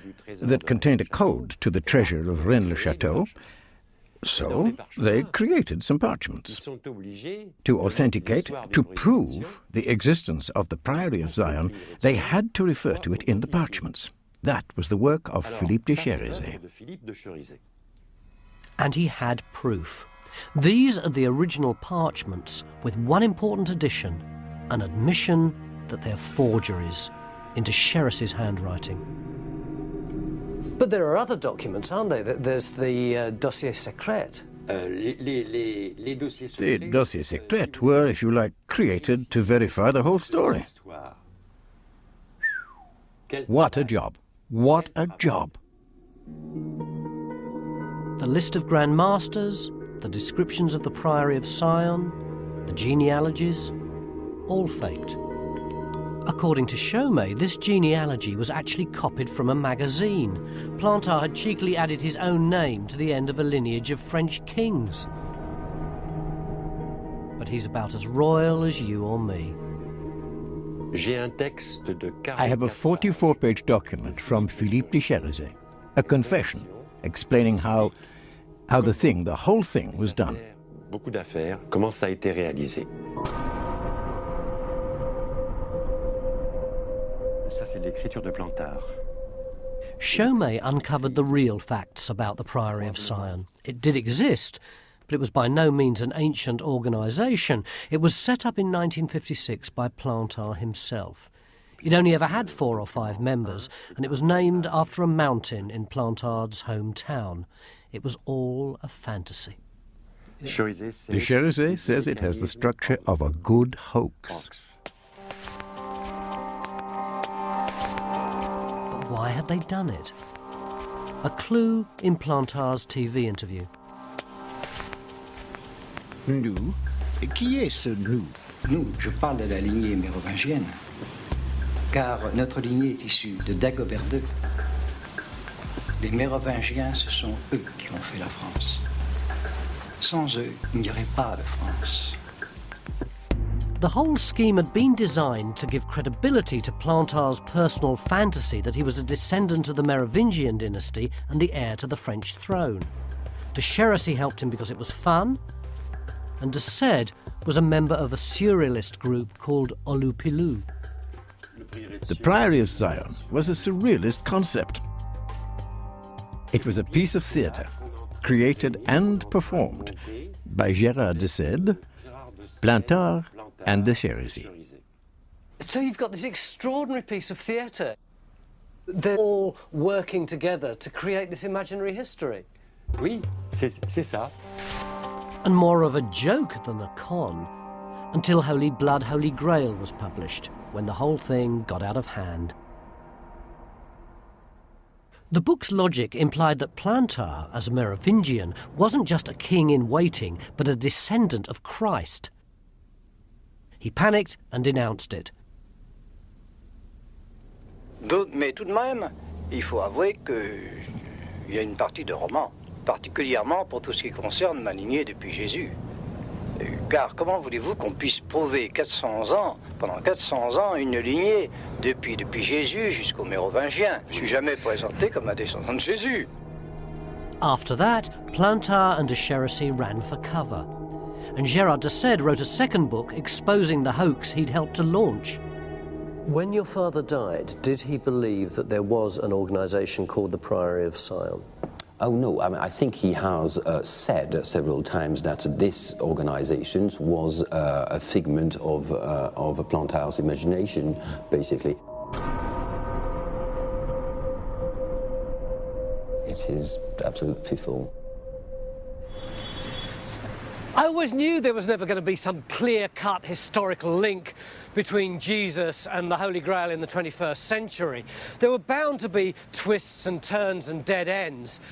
that contained a code to the treasure of Rennes-le-Château, so they created some parchments. To authenticate, to prove the existence of the Priory of Sion, they had to refer to it in the parchments. That was the work of Philippe de Chérisey. And he had proof. These are the original parchments, with one important addition, an admission that they're forgeries into Chérisey's handwriting. But there are other documents, aren't there? There's the dossier secret. The dossier secret were, if you like, created to verify the whole story. What a job! What a job! The list of Grand Masters, the descriptions of the Priory of Sion, the genealogies, all faked. According to Chaumet, this genealogy was actually copied from a magazine. Plantard had cheekily added his own name to the end of a lineage of French kings. But he's about as royal as you or me. I have a 44-page document from Philippe de Chérisey, a confession explaining how the whole thing was done. Beaucoup d'affaires, comment ça a été réalisé. Ça, c'est l'écriture de Plantard. Chaumet uncovered the real facts about the Priory of Sion. It did exist, but it was by no means an ancient organisation. It was set up in 1956 by Plantard himself. It only ever had 4 or 5 members, and it was named after a mountain in Plantard's hometown. It was all a fantasy. De Chérisey says it has the structure of a good hoax. But why had they done it? A clue in Plantard's TV interview. Nous? Qui est ce nous? Nous, je parle de la lignée mérovingienne. Car notre lignée est issue de Dagobert II. Les Mérovingiens, ce sont eux qui ont fait la France. Sans eux, il n'y aurait pas de France. The whole scheme had been designed to give credibility to Plantard's personal fantasy that he was a descendant of the Merovingian dynasty and the heir to the French throne. De Chérisey helped him because it was fun, and de Sède was a member of a surrealist group called Olupilou. The Priory of Sion was a surrealist concept. It was a piece of theatre, created and performed by Gérard de Sède, Plantard and de Chérisey. So you've got this extraordinary piece of theatre. They're all working together to create this imaginary history. Oui, c'est ça. And more of a joke than a con, until Holy Blood, Holy Grail was published, when the whole thing got out of hand. The book's logic implied that Plantard, as a Merovingian, wasn't just a king in waiting, but a descendant of Christ. He panicked and denounced it. Mais tout de même, il faut avouer qu'il y a une partie de roman, particulièrement pour tout ce qui concerne ma lignée depuis Jésus. Car comment voulez-vous qu'on puisse prouver 400 ans, pendant 400 ans, une lignée depuis Jésus jusqu'aux Mérovingiens? Je ne suis jamais présenté comme un descendant de Jésus. After that, Plantard and de Chérisey ran for cover. And Gérard de Sède wrote a second book exposing the hoax he'd helped to launch. When your father died, did he believe that there was an organisation called the Priory of Sion? Oh no, I mean, I think he has said several times that this organisation was a figment of Plantard's imagination, basically. It is absolute piffle. I always knew there was never going to be some clear-cut historical link between Jesus and the Holy Grail in the 21st century. There were bound to be twists and turns and dead ends.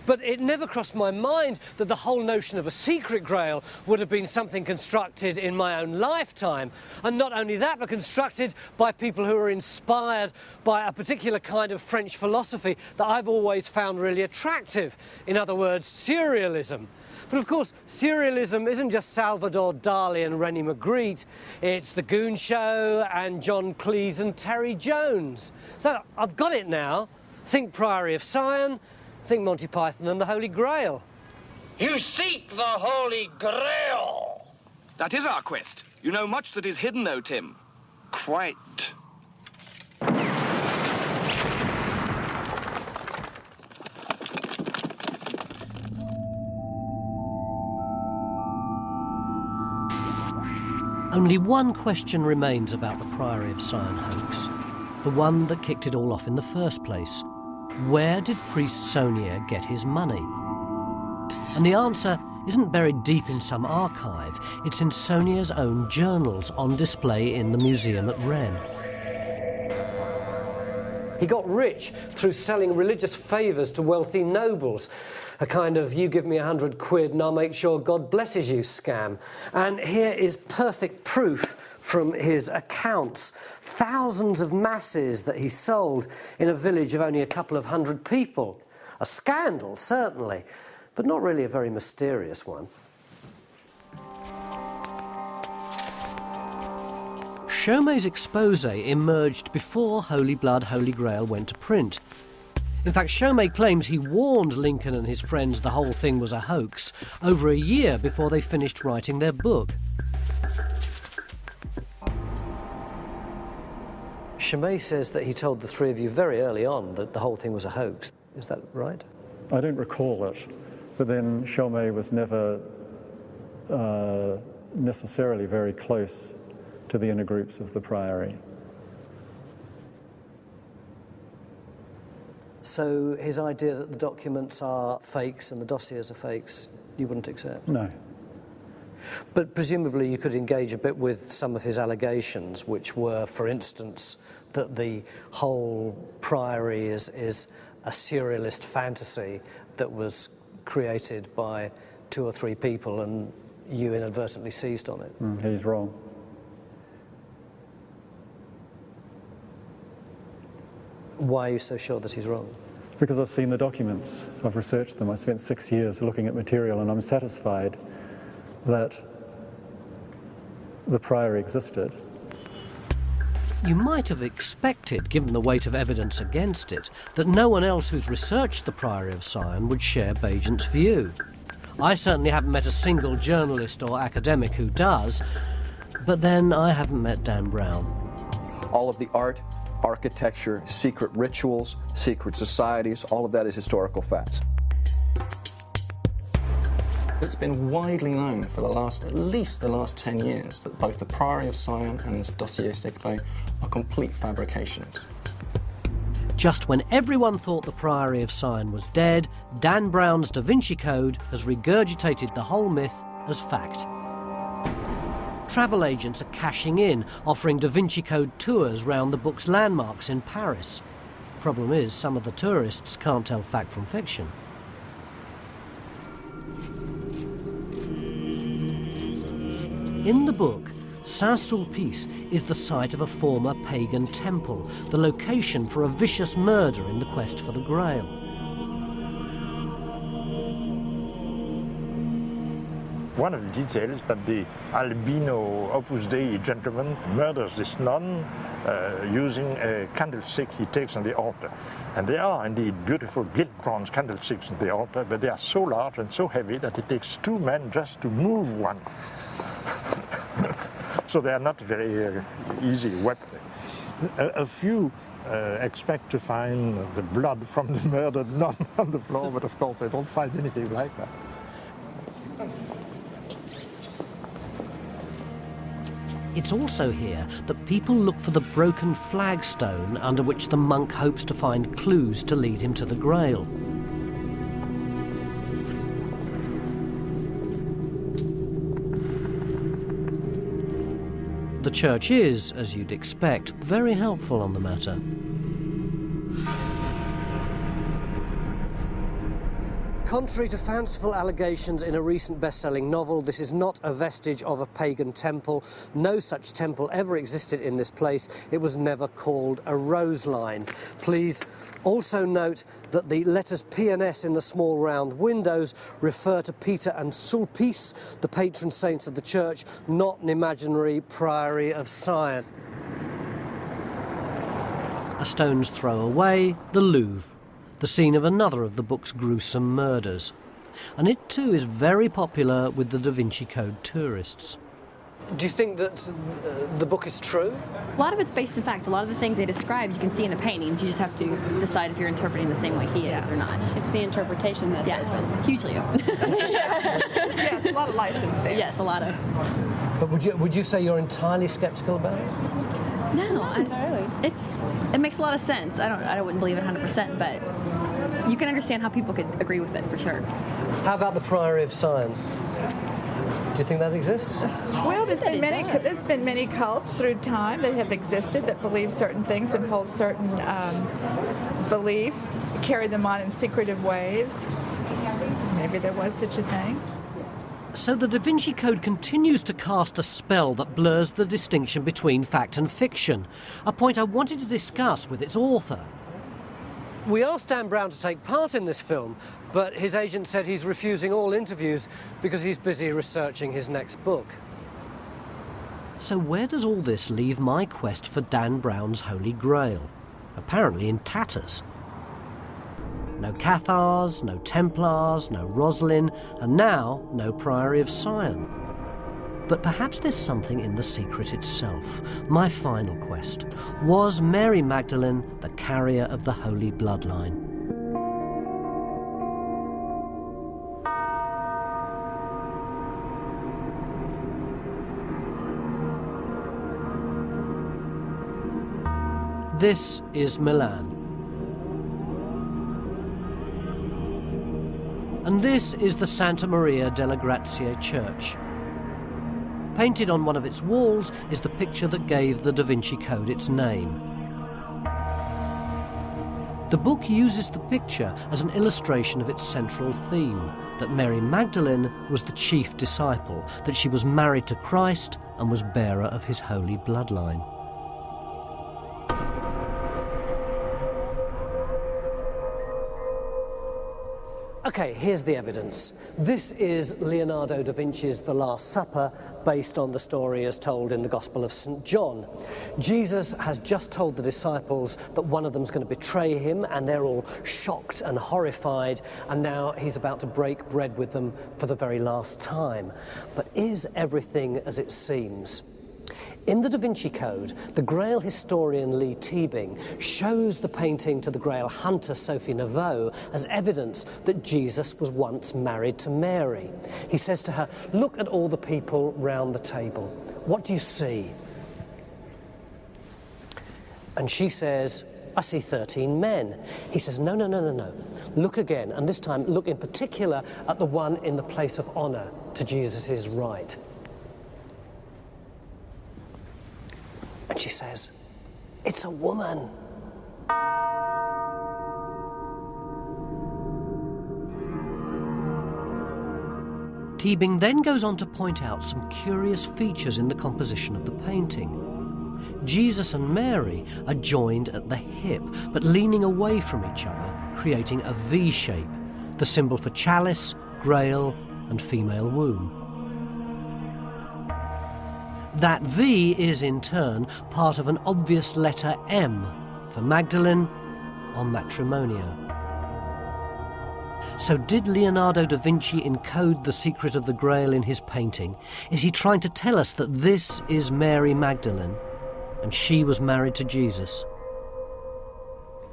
But it never crossed my mind that the whole notion of a secret Grail would have been something constructed in my own lifetime. And not only that, but constructed by people who are inspired by a particular kind of French philosophy that I've always found really attractive. In other words, surrealism. But of course, surrealism isn't just Salvador Dali and René Magritte. It's The Goon Show and John Cleese and Terry Jones. So I've got it now. Think Priory of Sion, think Monty Python and the Holy Grail. You seek the Holy Grail! That is our quest. You know much that is hidden, though, Tim. Quite. Only one question remains about the Priory of Sion hoax, the one that kicked it all off in the first place. Where did priest Saunier get his money? And the answer isn't buried deep in some archive. It's in Saunier's own journals on display in the museum at Rennes. He got rich through selling religious favours to wealthy nobles, a kind of you give me 100 quid and I'll make sure God blesses you scam. And here is perfect proof from his accounts. Thousands of masses that he sold in a village of only a couple of hundred people. A scandal, certainly, but not really a very mysterious one. Chaumet's exposé emerged before Holy Blood, Holy Grail went to print. In fact, Chaumet claims he warned Lincoln and his friends the whole thing was a hoax over a year before they finished writing their book. Chaumet says that he told the three of you very early on that the whole thing was a hoax. Is that right? I don't recall it, but then Chaumet was never necessarily very close to the inner groups of the Priory. So his idea that the documents are fakes and the dossiers are fakes, you wouldn't accept? No. But presumably you could engage a bit with some of his allegations, which were, for instance, that the whole Priory is a surrealist fantasy that was created by 2 or 3 people and you inadvertently seized on it. He's wrong. Why are you so sure that he's wrong? Because I've seen the documents, I've researched them, I spent 6 years looking at material, and I'm satisfied that the Priory existed. You might have expected, given the weight of evidence against it, that no one else who's researched the Priory of Sion would share Bagent's view. I certainly haven't met a single journalist or academic who does, but then I haven't met Dan Brown. All of the art, architecture, secret rituals, secret societies, all of that is historical facts. It's been widely known for at least the last 10 years that both the Priory of Sion and this dossier secret are complete fabrications. Just when everyone thought the Priory of Sion was dead, Dan Brown's Da Vinci Code has regurgitated the whole myth as fact. Travel agents are cashing in, offering Da Vinci Code tours round the book's landmarks in Paris. Problem is, some of the tourists can't tell fact from fiction. In the book, Saint-Sulpice is the site of a former pagan temple, the location for a vicious murder in the quest for the Grail. One of the details that the albino Opus Dei gentleman murders this nun using a candlestick he takes on the altar. And they are indeed beautiful gilt bronze candlesticks on the altar, but they are so large and so heavy that it takes 2 men just to move one. So they are not very easy weapon. A few expect to find the blood from the murdered nun on the floor, but of course they don't find anything like that. It's also here that people look for the broken flagstone under which the monk hopes to find clues to lead him to the Grail. The church is, as you'd expect, very helpful on the matter. Contrary to fanciful allegations in a recent best-selling novel, this is not a vestige of a pagan temple. No such temple ever existed in this place. It was never called a rose line. Please also note that the letters P and S in the small round windows refer to Peter and Sulpice, the patron saints of the church, not an imaginary Priory of Sion. A stone's throw away, the Louvre, the scene of another of the book's gruesome murders. And it too is very popular with the Da Vinci Code tourists. Do you think that the book is true? A lot of it's based in fact. A lot of the things they described you can see in the paintings. You just have to decide if you're interpreting the same way he is or not. It's the interpretation that's open. Hugely open. Yes, a lot of license there. Yes, a lot of. But would you say you're entirely sceptical about it? No, not entirely. It makes a lot of sense. I wouldn't believe it 100%, but you can understand how people could agree with it for sure. How about the Priory of Sion? Do you think that exists? Well, there's been many cults through time that have existed that believe certain things and hold certain beliefs, carry them on in secretive ways. Maybe there was such a thing. So the Da Vinci Code continues to cast a spell that blurs the distinction between fact and fiction, a point I wanted to discuss with its author. We asked Dan Brown to take part in this film, but his agent said he's refusing all interviews because he's busy researching his next book. So where does all this leave my quest for Dan Brown's Holy Grail? Apparently in tatters. No Cathars, no Templars, no Roslin, and now no Priory of Sion. But perhaps there's something in the secret itself. My final quest. Was Mary Magdalene the carrier of the holy bloodline? This is Milan. And this is the Santa Maria delle Grazie church. Painted on one of its walls is the picture that gave the Da Vinci Code its name. The book uses the picture as an illustration of its central theme, that Mary Magdalene was the chief disciple, that she was married to Christ and was bearer of his holy bloodline. Okay, here's the evidence. This is Leonardo da Vinci's The Last Supper, based on the story as told in the Gospel of St. John. Jesus has just told the disciples that one of them's going to betray him, and they're all shocked and horrified, and now he's about to break bread with them for the very last time. But is everything as it seems? In the Da Vinci Code, the Grail historian Lee Teabing shows the painting to the Grail hunter Sophie Naveau as evidence that Jesus was once married to Mary. He says to her, "Look at all the people round the table. What do you see?" And she says, "I see 13 men." He says, no. Look again, and this time look in particular at the one in the place of honor to Jesus' right. And she says, "It's a woman." Teabing then goes on to point out some curious features in the composition of the painting. Jesus and Mary are joined at the hip, but leaning away from each other, creating a V shape, the symbol for chalice, grail, and female womb. That V is, in turn, part of an obvious letter M for Magdalene or Matrimonia. So did Leonardo da Vinci encode the secret of the Grail in his painting? Is he trying to tell us that this is Mary Magdalene and she was married to Jesus?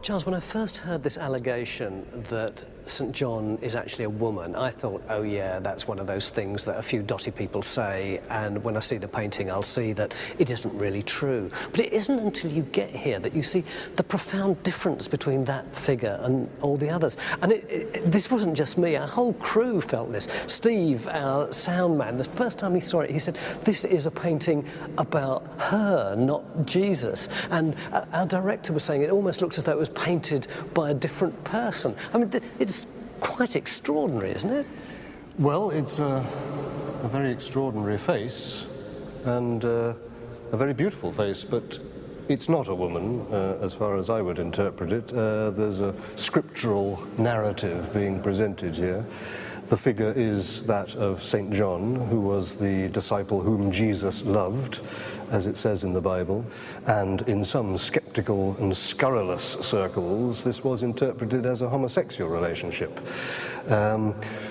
Charles, when I first heard this allegation that St. John is actually a woman, I thought, oh yeah, that's one of those things that a few dotty people say, and when I see the painting I'll see that it isn't really true. But it isn't until you get here that you see the profound difference between that figure and all the others. And this wasn't just me, our whole crew felt this. Steve, our sound man, the first time he saw it, he said, "This is a painting about her, not Jesus." And our director was saying it almost looks as though it was painted by a different person. I mean, it's quite extraordinary, isn't it? Well, it's a very extraordinary face and a very beautiful face, but it's not a woman, as far as I would interpret it. There's a scriptural narrative being presented here. The figure is that of St. John, who was the disciple whom Jesus loved, as it says in the Bible, and in some skeptical and scurrilous circles, this was interpreted as a homosexual relationship.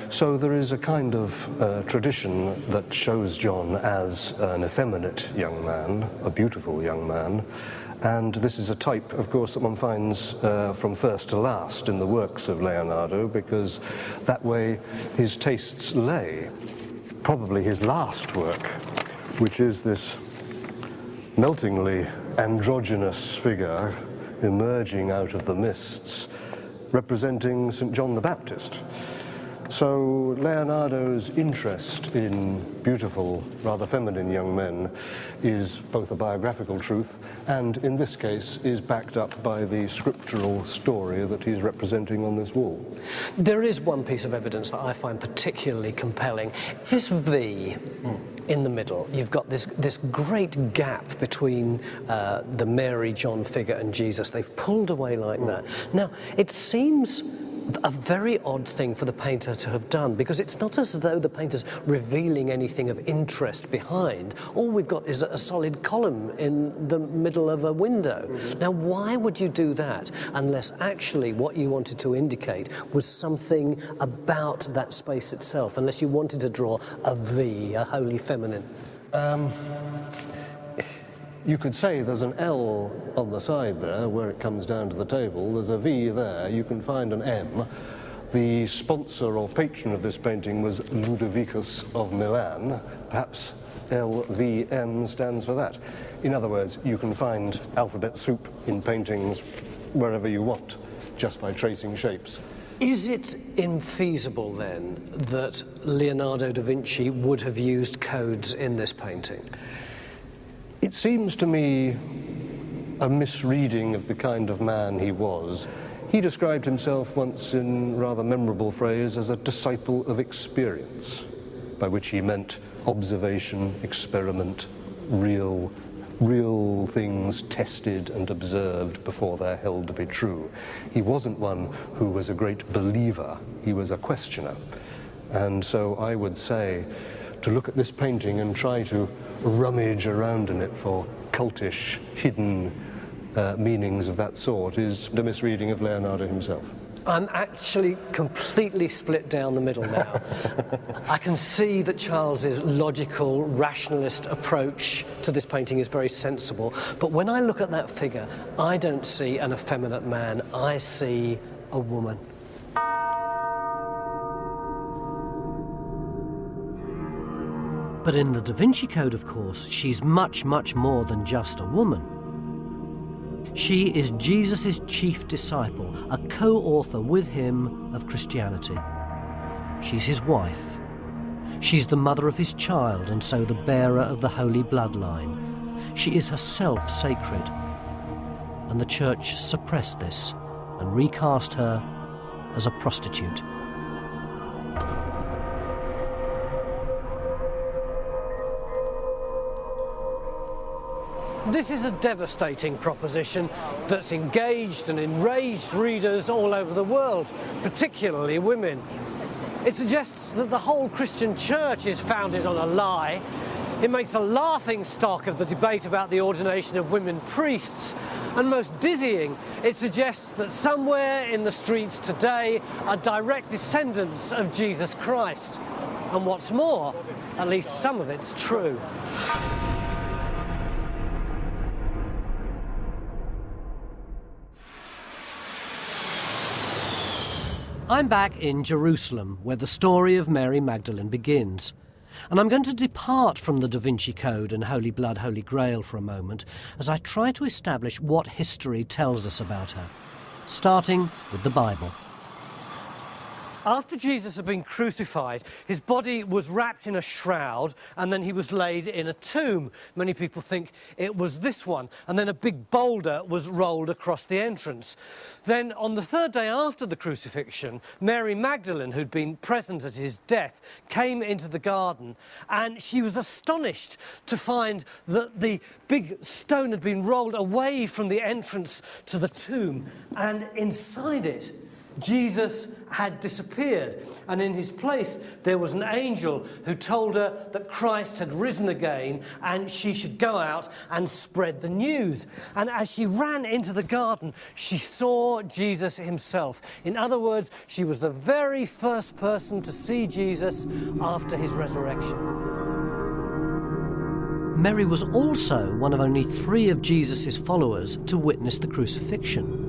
So there is a kind of tradition that shows John as an effeminate young man, a beautiful young man, and this is a type, of course, that one finds from first to last in the works of Leonardo, because that way his tastes lay. Probably his last work, which is this meltingly androgynous figure emerging out of the mists, representing St. John the Baptist. So Leonardo's interest in beautiful, rather feminine young men is both a biographical truth and, in this case, is backed up by the scriptural story that he's representing on this wall. There is one piece of evidence that I find particularly compelling. This V in the middle, you've got this great gap between the Mary John figure and Jesus. They've pulled away like that. Now, it seems a very odd thing for the painter to have done, because it's not as though the painter's revealing anything of interest behind. All we've got is a solid column in the middle of a window. Now, why would you do that unless actually what you wanted to indicate was something about that space itself, unless you wanted to draw a V, a holy feminine? You could say there's an L on the side there where it comes down to the table. There's a V there. You can find an M. The sponsor or patron of this painting was Ludovicus of Milan. Perhaps LVM stands for that. In other words, you can find alphabet soup in paintings wherever you want, just by tracing shapes. Is it infeasible then that Leonardo da Vinci would have used codes in this painting? It seems to me a misreading of the kind of man he was. He described himself once in rather memorable phrase as a disciple of experience, by which he meant observation, experiment, real things tested and observed before they're held to be true. He wasn't one who was a great believer, he was a questioner. And so I would say, to look at this painting and try to rummage around in it for cultish, hidden meanings of that sort is the misreading of Leonardo himself. I'm actually completely split down the middle now. I can see that Charles's logical, rationalist approach to this painting is very sensible, but when I look at that figure, I don't see an effeminate man, I see a woman. But in the Da Vinci Code, of course, she's much, much more than just a woman. She is Jesus' chief disciple, a co-author with him of Christianity. She's his wife. She's the mother of his child, and so the bearer of the holy bloodline. She is herself sacred. And the Church suppressed this and recast her as a prostitute. This is a devastating proposition that's engaged and enraged readers all over the world, particularly women. It suggests that the whole Christian church is founded on a lie. It makes a laughing stock of the debate about the ordination of women priests. And most dizzying, it suggests that somewhere in the streets today are direct descendants of Jesus Christ. And what's more, at least some of it's true. I'm back in Jerusalem, where the story of Mary Magdalene begins. And I'm going to depart from the Da Vinci Code and Holy Blood, Holy Grail for a moment, as I try to establish what history tells us about her, starting with the Bible. After Jesus had been crucified, his body was wrapped in a shroud and then he was laid in a tomb. Many people think it was this one. And then a big boulder was rolled across the entrance. Then on the third day after the crucifixion, Mary Magdalene, who'd been present at his death, came into the garden, and she was astonished to find that the big stone had been rolled away from the entrance to the tomb, and inside it Jesus had disappeared, and in his place there was an angel who told her that Christ had risen again and she should go out and spread the news. And as she ran into the garden, she saw Jesus himself. In other words, she was the very first person to see Jesus after his resurrection. Mary was also one of only 3 of Jesus' followers to witness the crucifixion.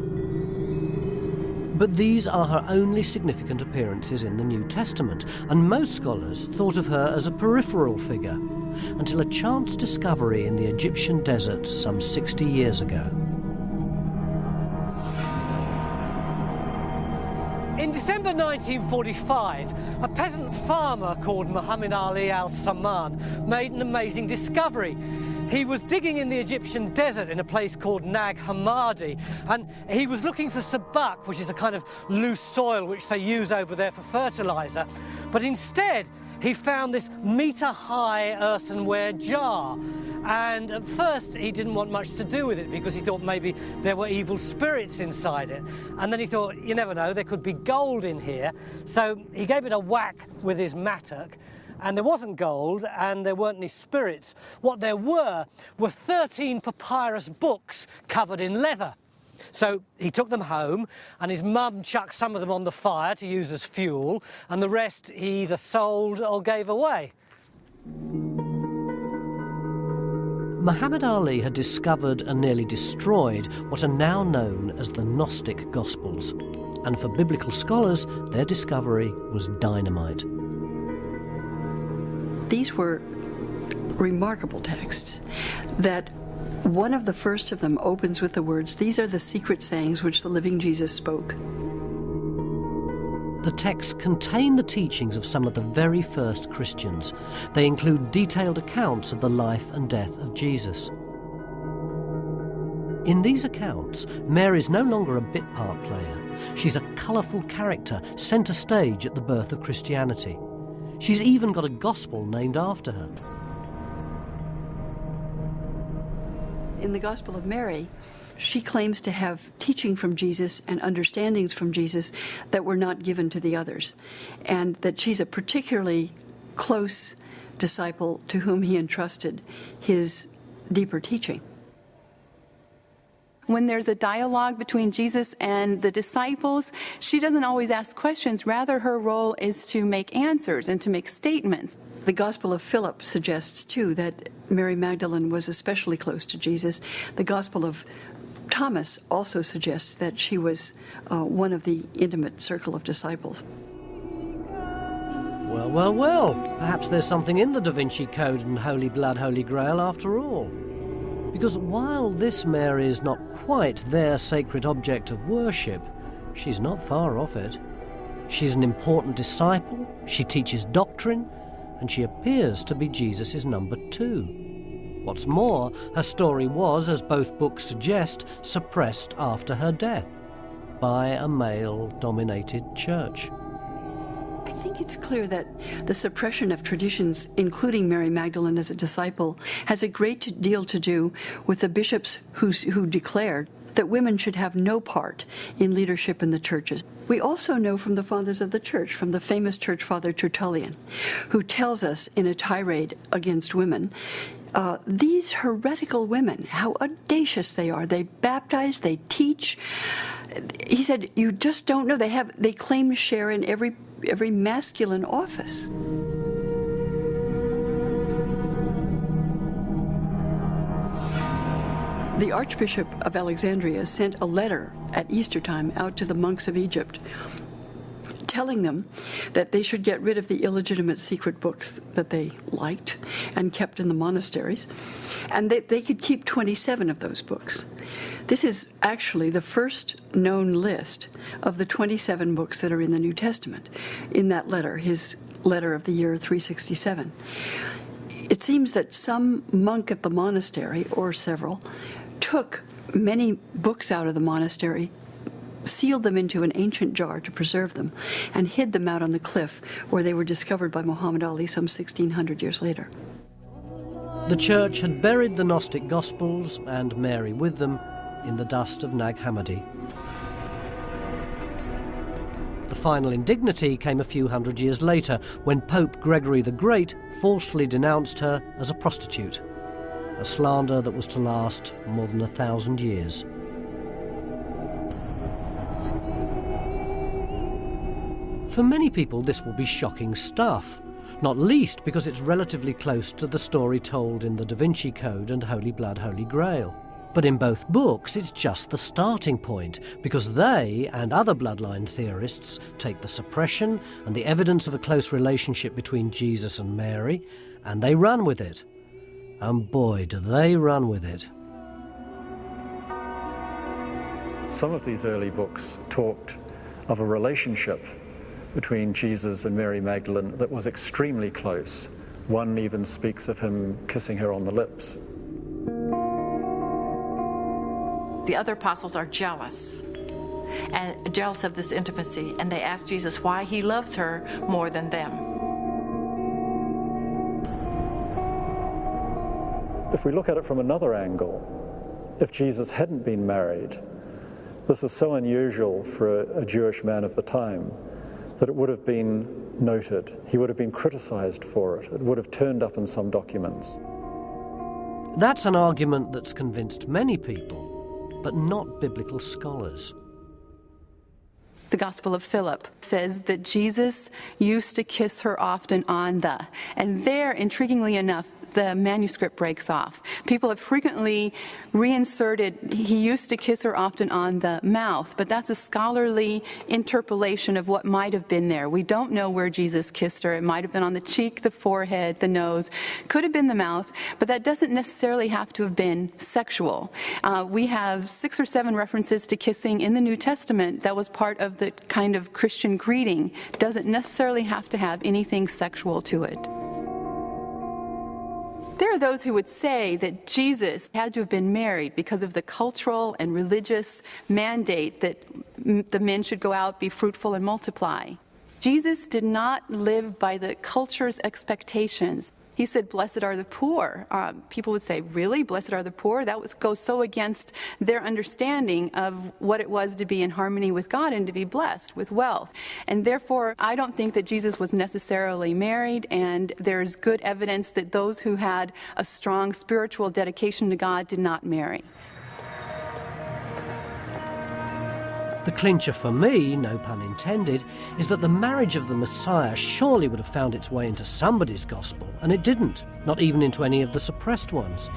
But these are her only significant appearances in the New Testament, and most scholars thought of her as a peripheral figure, until a chance discovery in the Egyptian desert some 60 years ago. In December 1945, a peasant farmer called Muhammad Ali al-Samman made an amazing discovery. He was digging in the Egyptian desert in a place called Nag Hammadi, and he was looking for sabak, which is a kind of loose soil which they use over there for fertilizer. But instead, he found this metre-high earthenware jar. And at first, he didn't want much to do with it because he thought maybe there were evil spirits inside it. And then he thought, you never know, there could be gold in here. So he gave it a whack with his mattock, and there wasn't gold and there weren't any spirits. What there were 13 papyrus books covered in leather. So he took them home, and his mum chucked some of them on the fire to use as fuel, and the rest he either sold or gave away. Muhammad Ali had discovered and nearly destroyed what are now known as the Gnostic Gospels, and for biblical scholars, their discovery was dynamite. These were remarkable texts that one of the first of them opens with the words, "These are the secret sayings which the living Jesus spoke." The texts contain the teachings of some of the very first Christians. They include detailed accounts of the life and death of Jesus. In these accounts, Mary's no longer a bit part player. She's a colourful character, centre stage at the birth of Christianity. She's even got a gospel named after her. In the Gospel of Mary, she claims to have teaching from Jesus and understandings from Jesus that were not given to the others, and that she's a particularly close disciple to whom he entrusted his deeper teaching. When there's a dialogue between Jesus and the disciples, she doesn't always ask questions. Rather, her role is to make answers and to make statements. The Gospel of Philip suggests, too, that Mary Magdalene was especially close to Jesus. The Gospel of Thomas also suggests that she was one of the intimate circle of disciples. Well, well, well. Perhaps there's something in the Da Vinci Code and Holy Blood, Holy Grail after all. Because while this Mary is not quite their sacred object of worship, she's not far off it. She's an important disciple, she teaches doctrine, and she appears to be Jesus' number 2. What's more, her story was, as both books suggest, suppressed after her death by a male-dominated church. I think it's clear that the suppression of traditions, including Mary Magdalene as a disciple, has a great deal to do with the bishops who declared that women should have no part in leadership in the churches. We also know from the fathers of the church, from the famous church father Tertullian, who tells us in a tirade against women, these heretical women, how audacious they are. They baptize, they teach. He said, you just don't know. They claim to share in every masculine office. The Archbishop of Alexandria sent a letter at Easter time out to the monks of Egypt, telling them that they should get rid of the illegitimate secret books that they liked and kept in the monasteries, and that they could keep 27 of those books. This is actually the first known list of the 27 books that are in the New Testament, in that letter, his letter of the year 367. It seems that some monk at the monastery, or several, took many books out of the monastery, sealed them into an ancient jar to preserve them, and hid them out on the cliff where they were discovered by Muhammad Ali some 1,600 years later. The church had buried the Gnostic Gospels, and Mary with them, in the dust of Nag Hammadi. The final indignity came a few hundred years later, when Pope Gregory the Great falsely denounced her as a prostitute, a slander that was to last more than 1,000 years. For many people, this will be shocking stuff, not least because it's relatively close to the story told in the Da Vinci Code and Holy Blood, Holy Grail. But in both books, it's just the starting point, because they and other bloodline theorists take the suppression and the evidence of a close relationship between Jesus and Mary, and they run with it. And boy, do they run with it. Some of these early books talked of a relationship between Jesus and Mary Magdalene that was extremely close. One even speaks of him kissing her on the lips. The other apostles are jealous, and jealous of this intimacy, and they ask Jesus why he loves her more than them. If we look at it from another angle, if Jesus hadn't been married, this is so unusual for a Jewish man of the time that it would have been noted. He would have been criticized for it. It would have turned up in some documents. That's an argument that's convinced many people, but not biblical scholars. The Gospel of Philip says that Jesus used to kiss her often on the, and there, intriguingly enough, the manuscript breaks off. People have frequently reinserted, he used to kiss her often on the mouth, but that's a scholarly interpolation of what might have been there. We don't know where Jesus kissed her. It might have been on the cheek, the forehead, the nose. Could have been the mouth, but that doesn't necessarily have to have been sexual. We have 6 or 7 references to kissing in the New Testament that was part of the kind of Christian greeting. Doesn't necessarily have to have anything sexual to it. There are those who would say that Jesus had to have been married because of the cultural and religious mandate that the men should go out, be fruitful, and multiply. Jesus did not live by the culture's expectations. He said, blessed are the poor. People would say, really? Blessed are the poor? That goes so against their understanding of what it was to be in harmony with God and to be blessed with wealth. And therefore, I don't think that Jesus was necessarily married, and there's good evidence that those who had a strong spiritual dedication to God did not marry. The clincher for me, no pun intended, is that the marriage of the Messiah surely would have found its way into somebody's gospel, and it didn't, not even into any of the suppressed ones.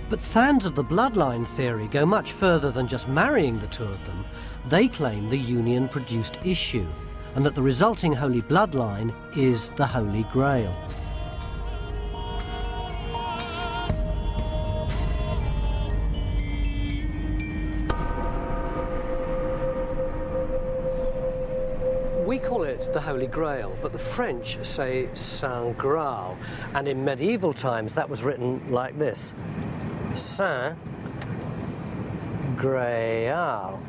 But fans of the bloodline theory go much further than just marrying the two of them. They claim the union produced issue, and that the resulting holy bloodline is the Holy Grail. We call it the Holy Grail, but the French say Saint Graal, and in medieval times that was written like this: Saint Graal.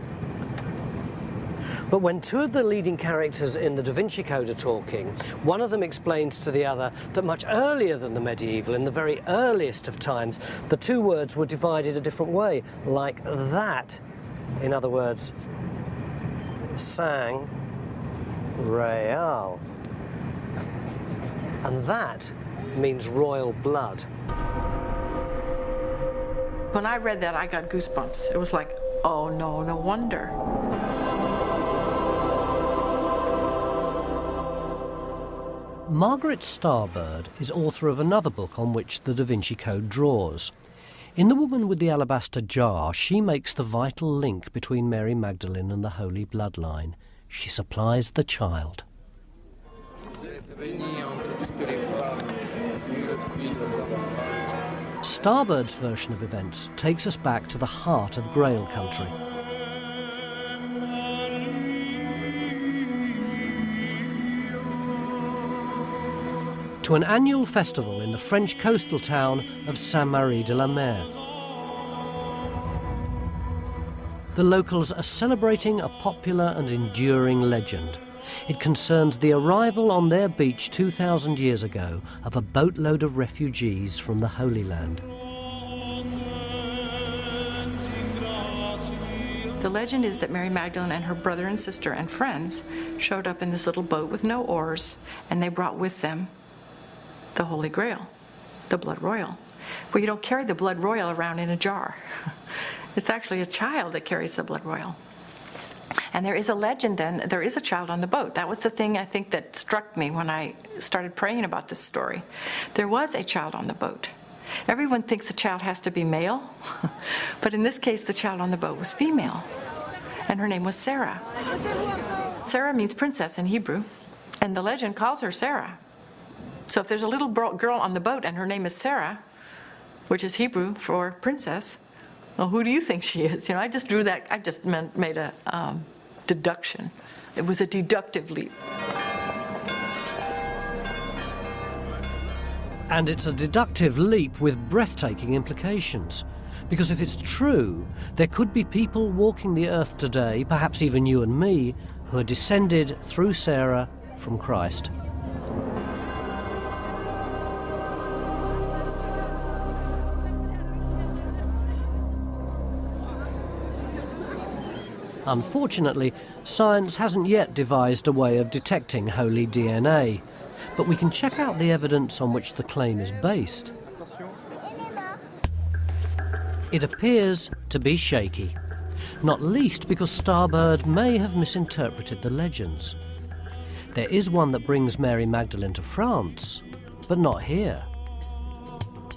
But when two of the leading characters in the Da Vinci Code are talking, one of them explains to the other that much earlier than the medieval, in the very earliest of times, the two words were divided a different way, like that. In other words, Saint Real. And that means royal blood. When I read that, I got goosebumps. It was like, oh no, no wonder. Margaret Starbird is author of another book on which the Da Vinci Code draws. In The Woman with the Alabaster Jar, she makes the vital link between Mary Magdalene and the Holy Bloodline. She supplies the child. Starbird's version of events takes us back to the heart of Grail country. To an annual festival in the French coastal town of Saint-Marie-de-la-Mer. The locals are celebrating a popular and enduring legend. It concerns the arrival on their beach 2,000 years ago of a boatload of refugees from the Holy Land. The legend is that Mary Magdalene and her brother and sister and friends showed up in this little boat with no oars, and they brought with them the Holy Grail, the blood royal. Well, you don't carry the blood royal around in a jar. It's actually a child that carries the blood royal. And there is a legend then, there is a child on the boat. That was the thing I think that struck me when I started praying about this story. There was a child on the boat. Everyone thinks the child has to be male, but in this case the child on the boat was female, and her name was Sarah. Sarah means princess in Hebrew, and the legend calls her Sarah. So if there's a little girl on the boat and her name is Sarah, which is Hebrew for princess, well, who do you think she is? You know, I just drew that, I just made a deduction. It was a deductive leap. And it's a deductive leap with breathtaking implications. Because if it's true, there could be people walking the earth today, perhaps even you and me, who are descended through Sarah from Christ. Unfortunately, science hasn't yet devised a way of detecting holy DNA, but we can check out the evidence on which the claim is based. It appears to be shaky, not least because Starbird may have misinterpreted the legends. There is one that brings Mary Magdalene to France, but not here.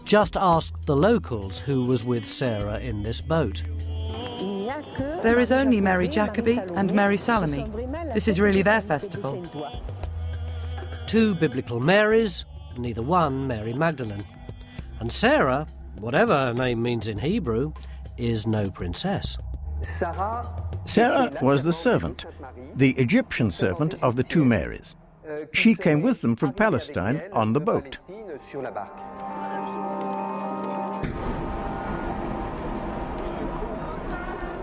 Just ask the locals who was with Sarah in this boat. There is only Mary Jacobi and Mary Salome. This is really their festival. Two biblical Marys, neither one Mary Magdalene. And Sarah, whatever her name means in Hebrew, is no princess. Sarah was the servant, the Egyptian servant of the two Marys. She came with them from Palestine on the boat.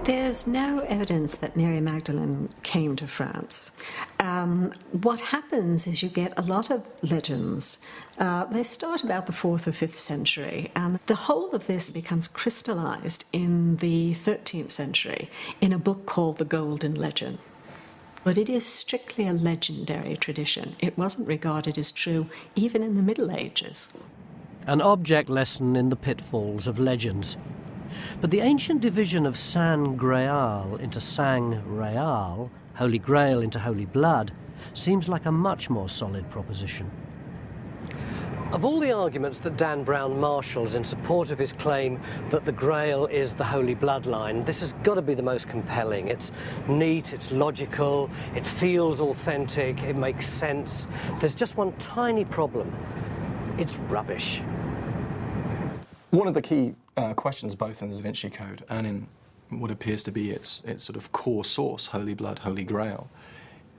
There's no evidence that Mary Magdalene came to France. What happens is you get a lot of legends. They start about the 4th or 5th century, and the whole of this becomes crystallized in the 13th century in a book called The Golden Legend. But it is strictly a legendary tradition. It wasn't regarded as true even in the Middle Ages. An object lesson in the pitfalls of legends. But the ancient division of San Graal into Sang Real, Holy Grail into Holy Blood, seems like a much more solid proposition. Of all the arguments that Dan Brown marshals in support of his claim that the Grail is the Holy Bloodline, this has got to be the most compelling. It's neat, it's logical, it feels authentic, it makes sense. There's just one tiny problem. It's rubbish. One of the key questions, both in the Da Vinci Code and in what appears to be its sort of core source, Holy Blood, Holy Grail,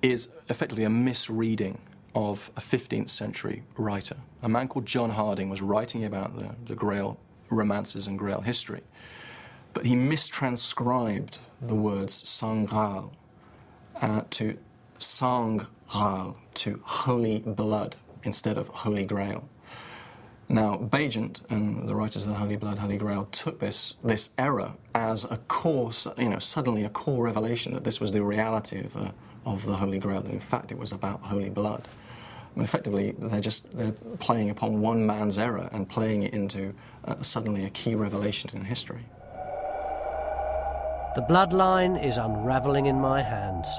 is effectively a misreading of a 15th century writer. A man called John Harding was writing about the Grail romances and Grail history, but he mistranscribed the words Sang Graal to Sang Graal, to Holy Blood, instead of Holy Grail. Now, Bagent and the writers of the Holy Blood, Holy Grail took this error as a core, suddenly a core revelation that this was the reality of the Holy Grail, that in fact it was about Holy Blood. I mean, effectively, they're playing upon one man's error and playing it into suddenly a key revelation in history. The bloodline is unravelling in my hands.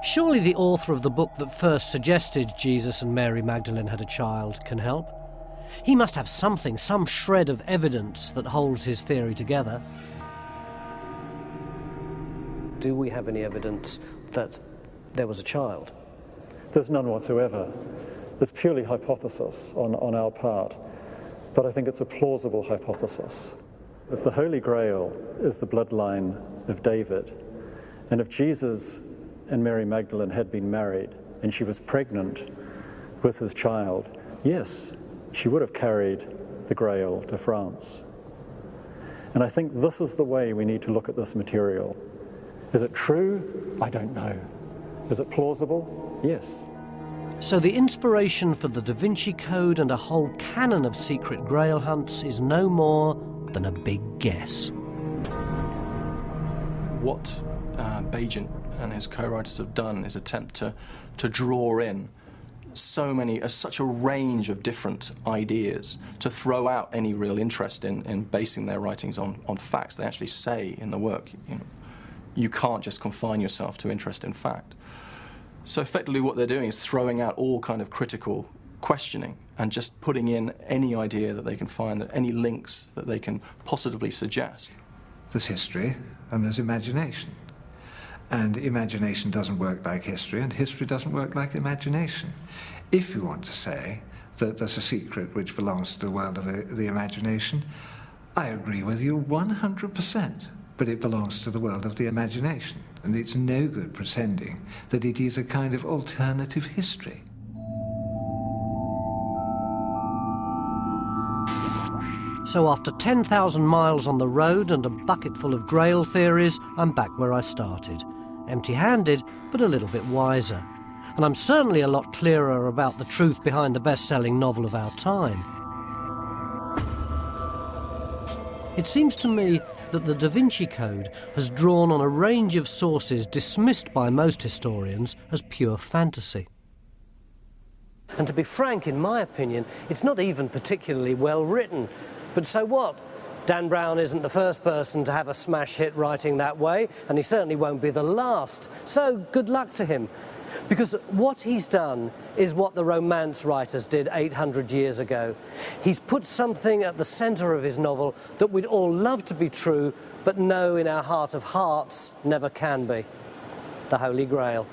Surely the author of the book that first suggested Jesus and Mary Magdalene had a child can help. He must have something, some shred of evidence that holds his theory together. Do we have any evidence that there was a child? There's none whatsoever. It's purely hypothesis on our part, but I think it's a plausible hypothesis. If the Holy Grail is the bloodline of David, and if Jesus and Mary Magdalene had been married and she was pregnant with his child, yes, she would have carried the Grail to France. And I think this is the way we need to look at this material. Is it true? I don't know. Is it plausible? Yes. So the inspiration for the Da Vinci Code and a whole canon of secret Grail hunts is no more than a big guess. What Bagent and his co-writers have done is attempt to draw in such a range of different ideas, to throw out any real interest in basing their writings on facts. They actually say in the work, you can't just confine yourself to interest in fact. So effectively what they're doing is throwing out all kind of critical questioning and just putting in any idea that they can find, any links that they can possibly suggest. There's history and there's imagination. And imagination doesn't work like history, and history doesn't work like imagination. If you want to say that there's a secret which belongs to the world of the imagination, I agree with you 100%, but it belongs to the world of the imagination. And it's no good pretending that it is a kind of alternative history. So after 10,000 miles on the road and a bucket full of Grail theories, I'm back where I started. Empty-handed, but a little bit wiser. And I'm certainly a lot clearer about the truth behind the best-selling novel of our time. It seems to me that the Da Vinci Code has drawn on a range of sources dismissed by most historians as pure fantasy. And to be frank, in my opinion, it's not even particularly well written. But so what? Dan Brown isn't the first person to have a smash hit writing that way, and he certainly won't be the last. So good luck to him. Because what he's done is what the Romance writers did 800 years ago. He's put something at the centre of his novel that we'd all love to be true, but know in our heart of hearts never can be. The Holy Grail.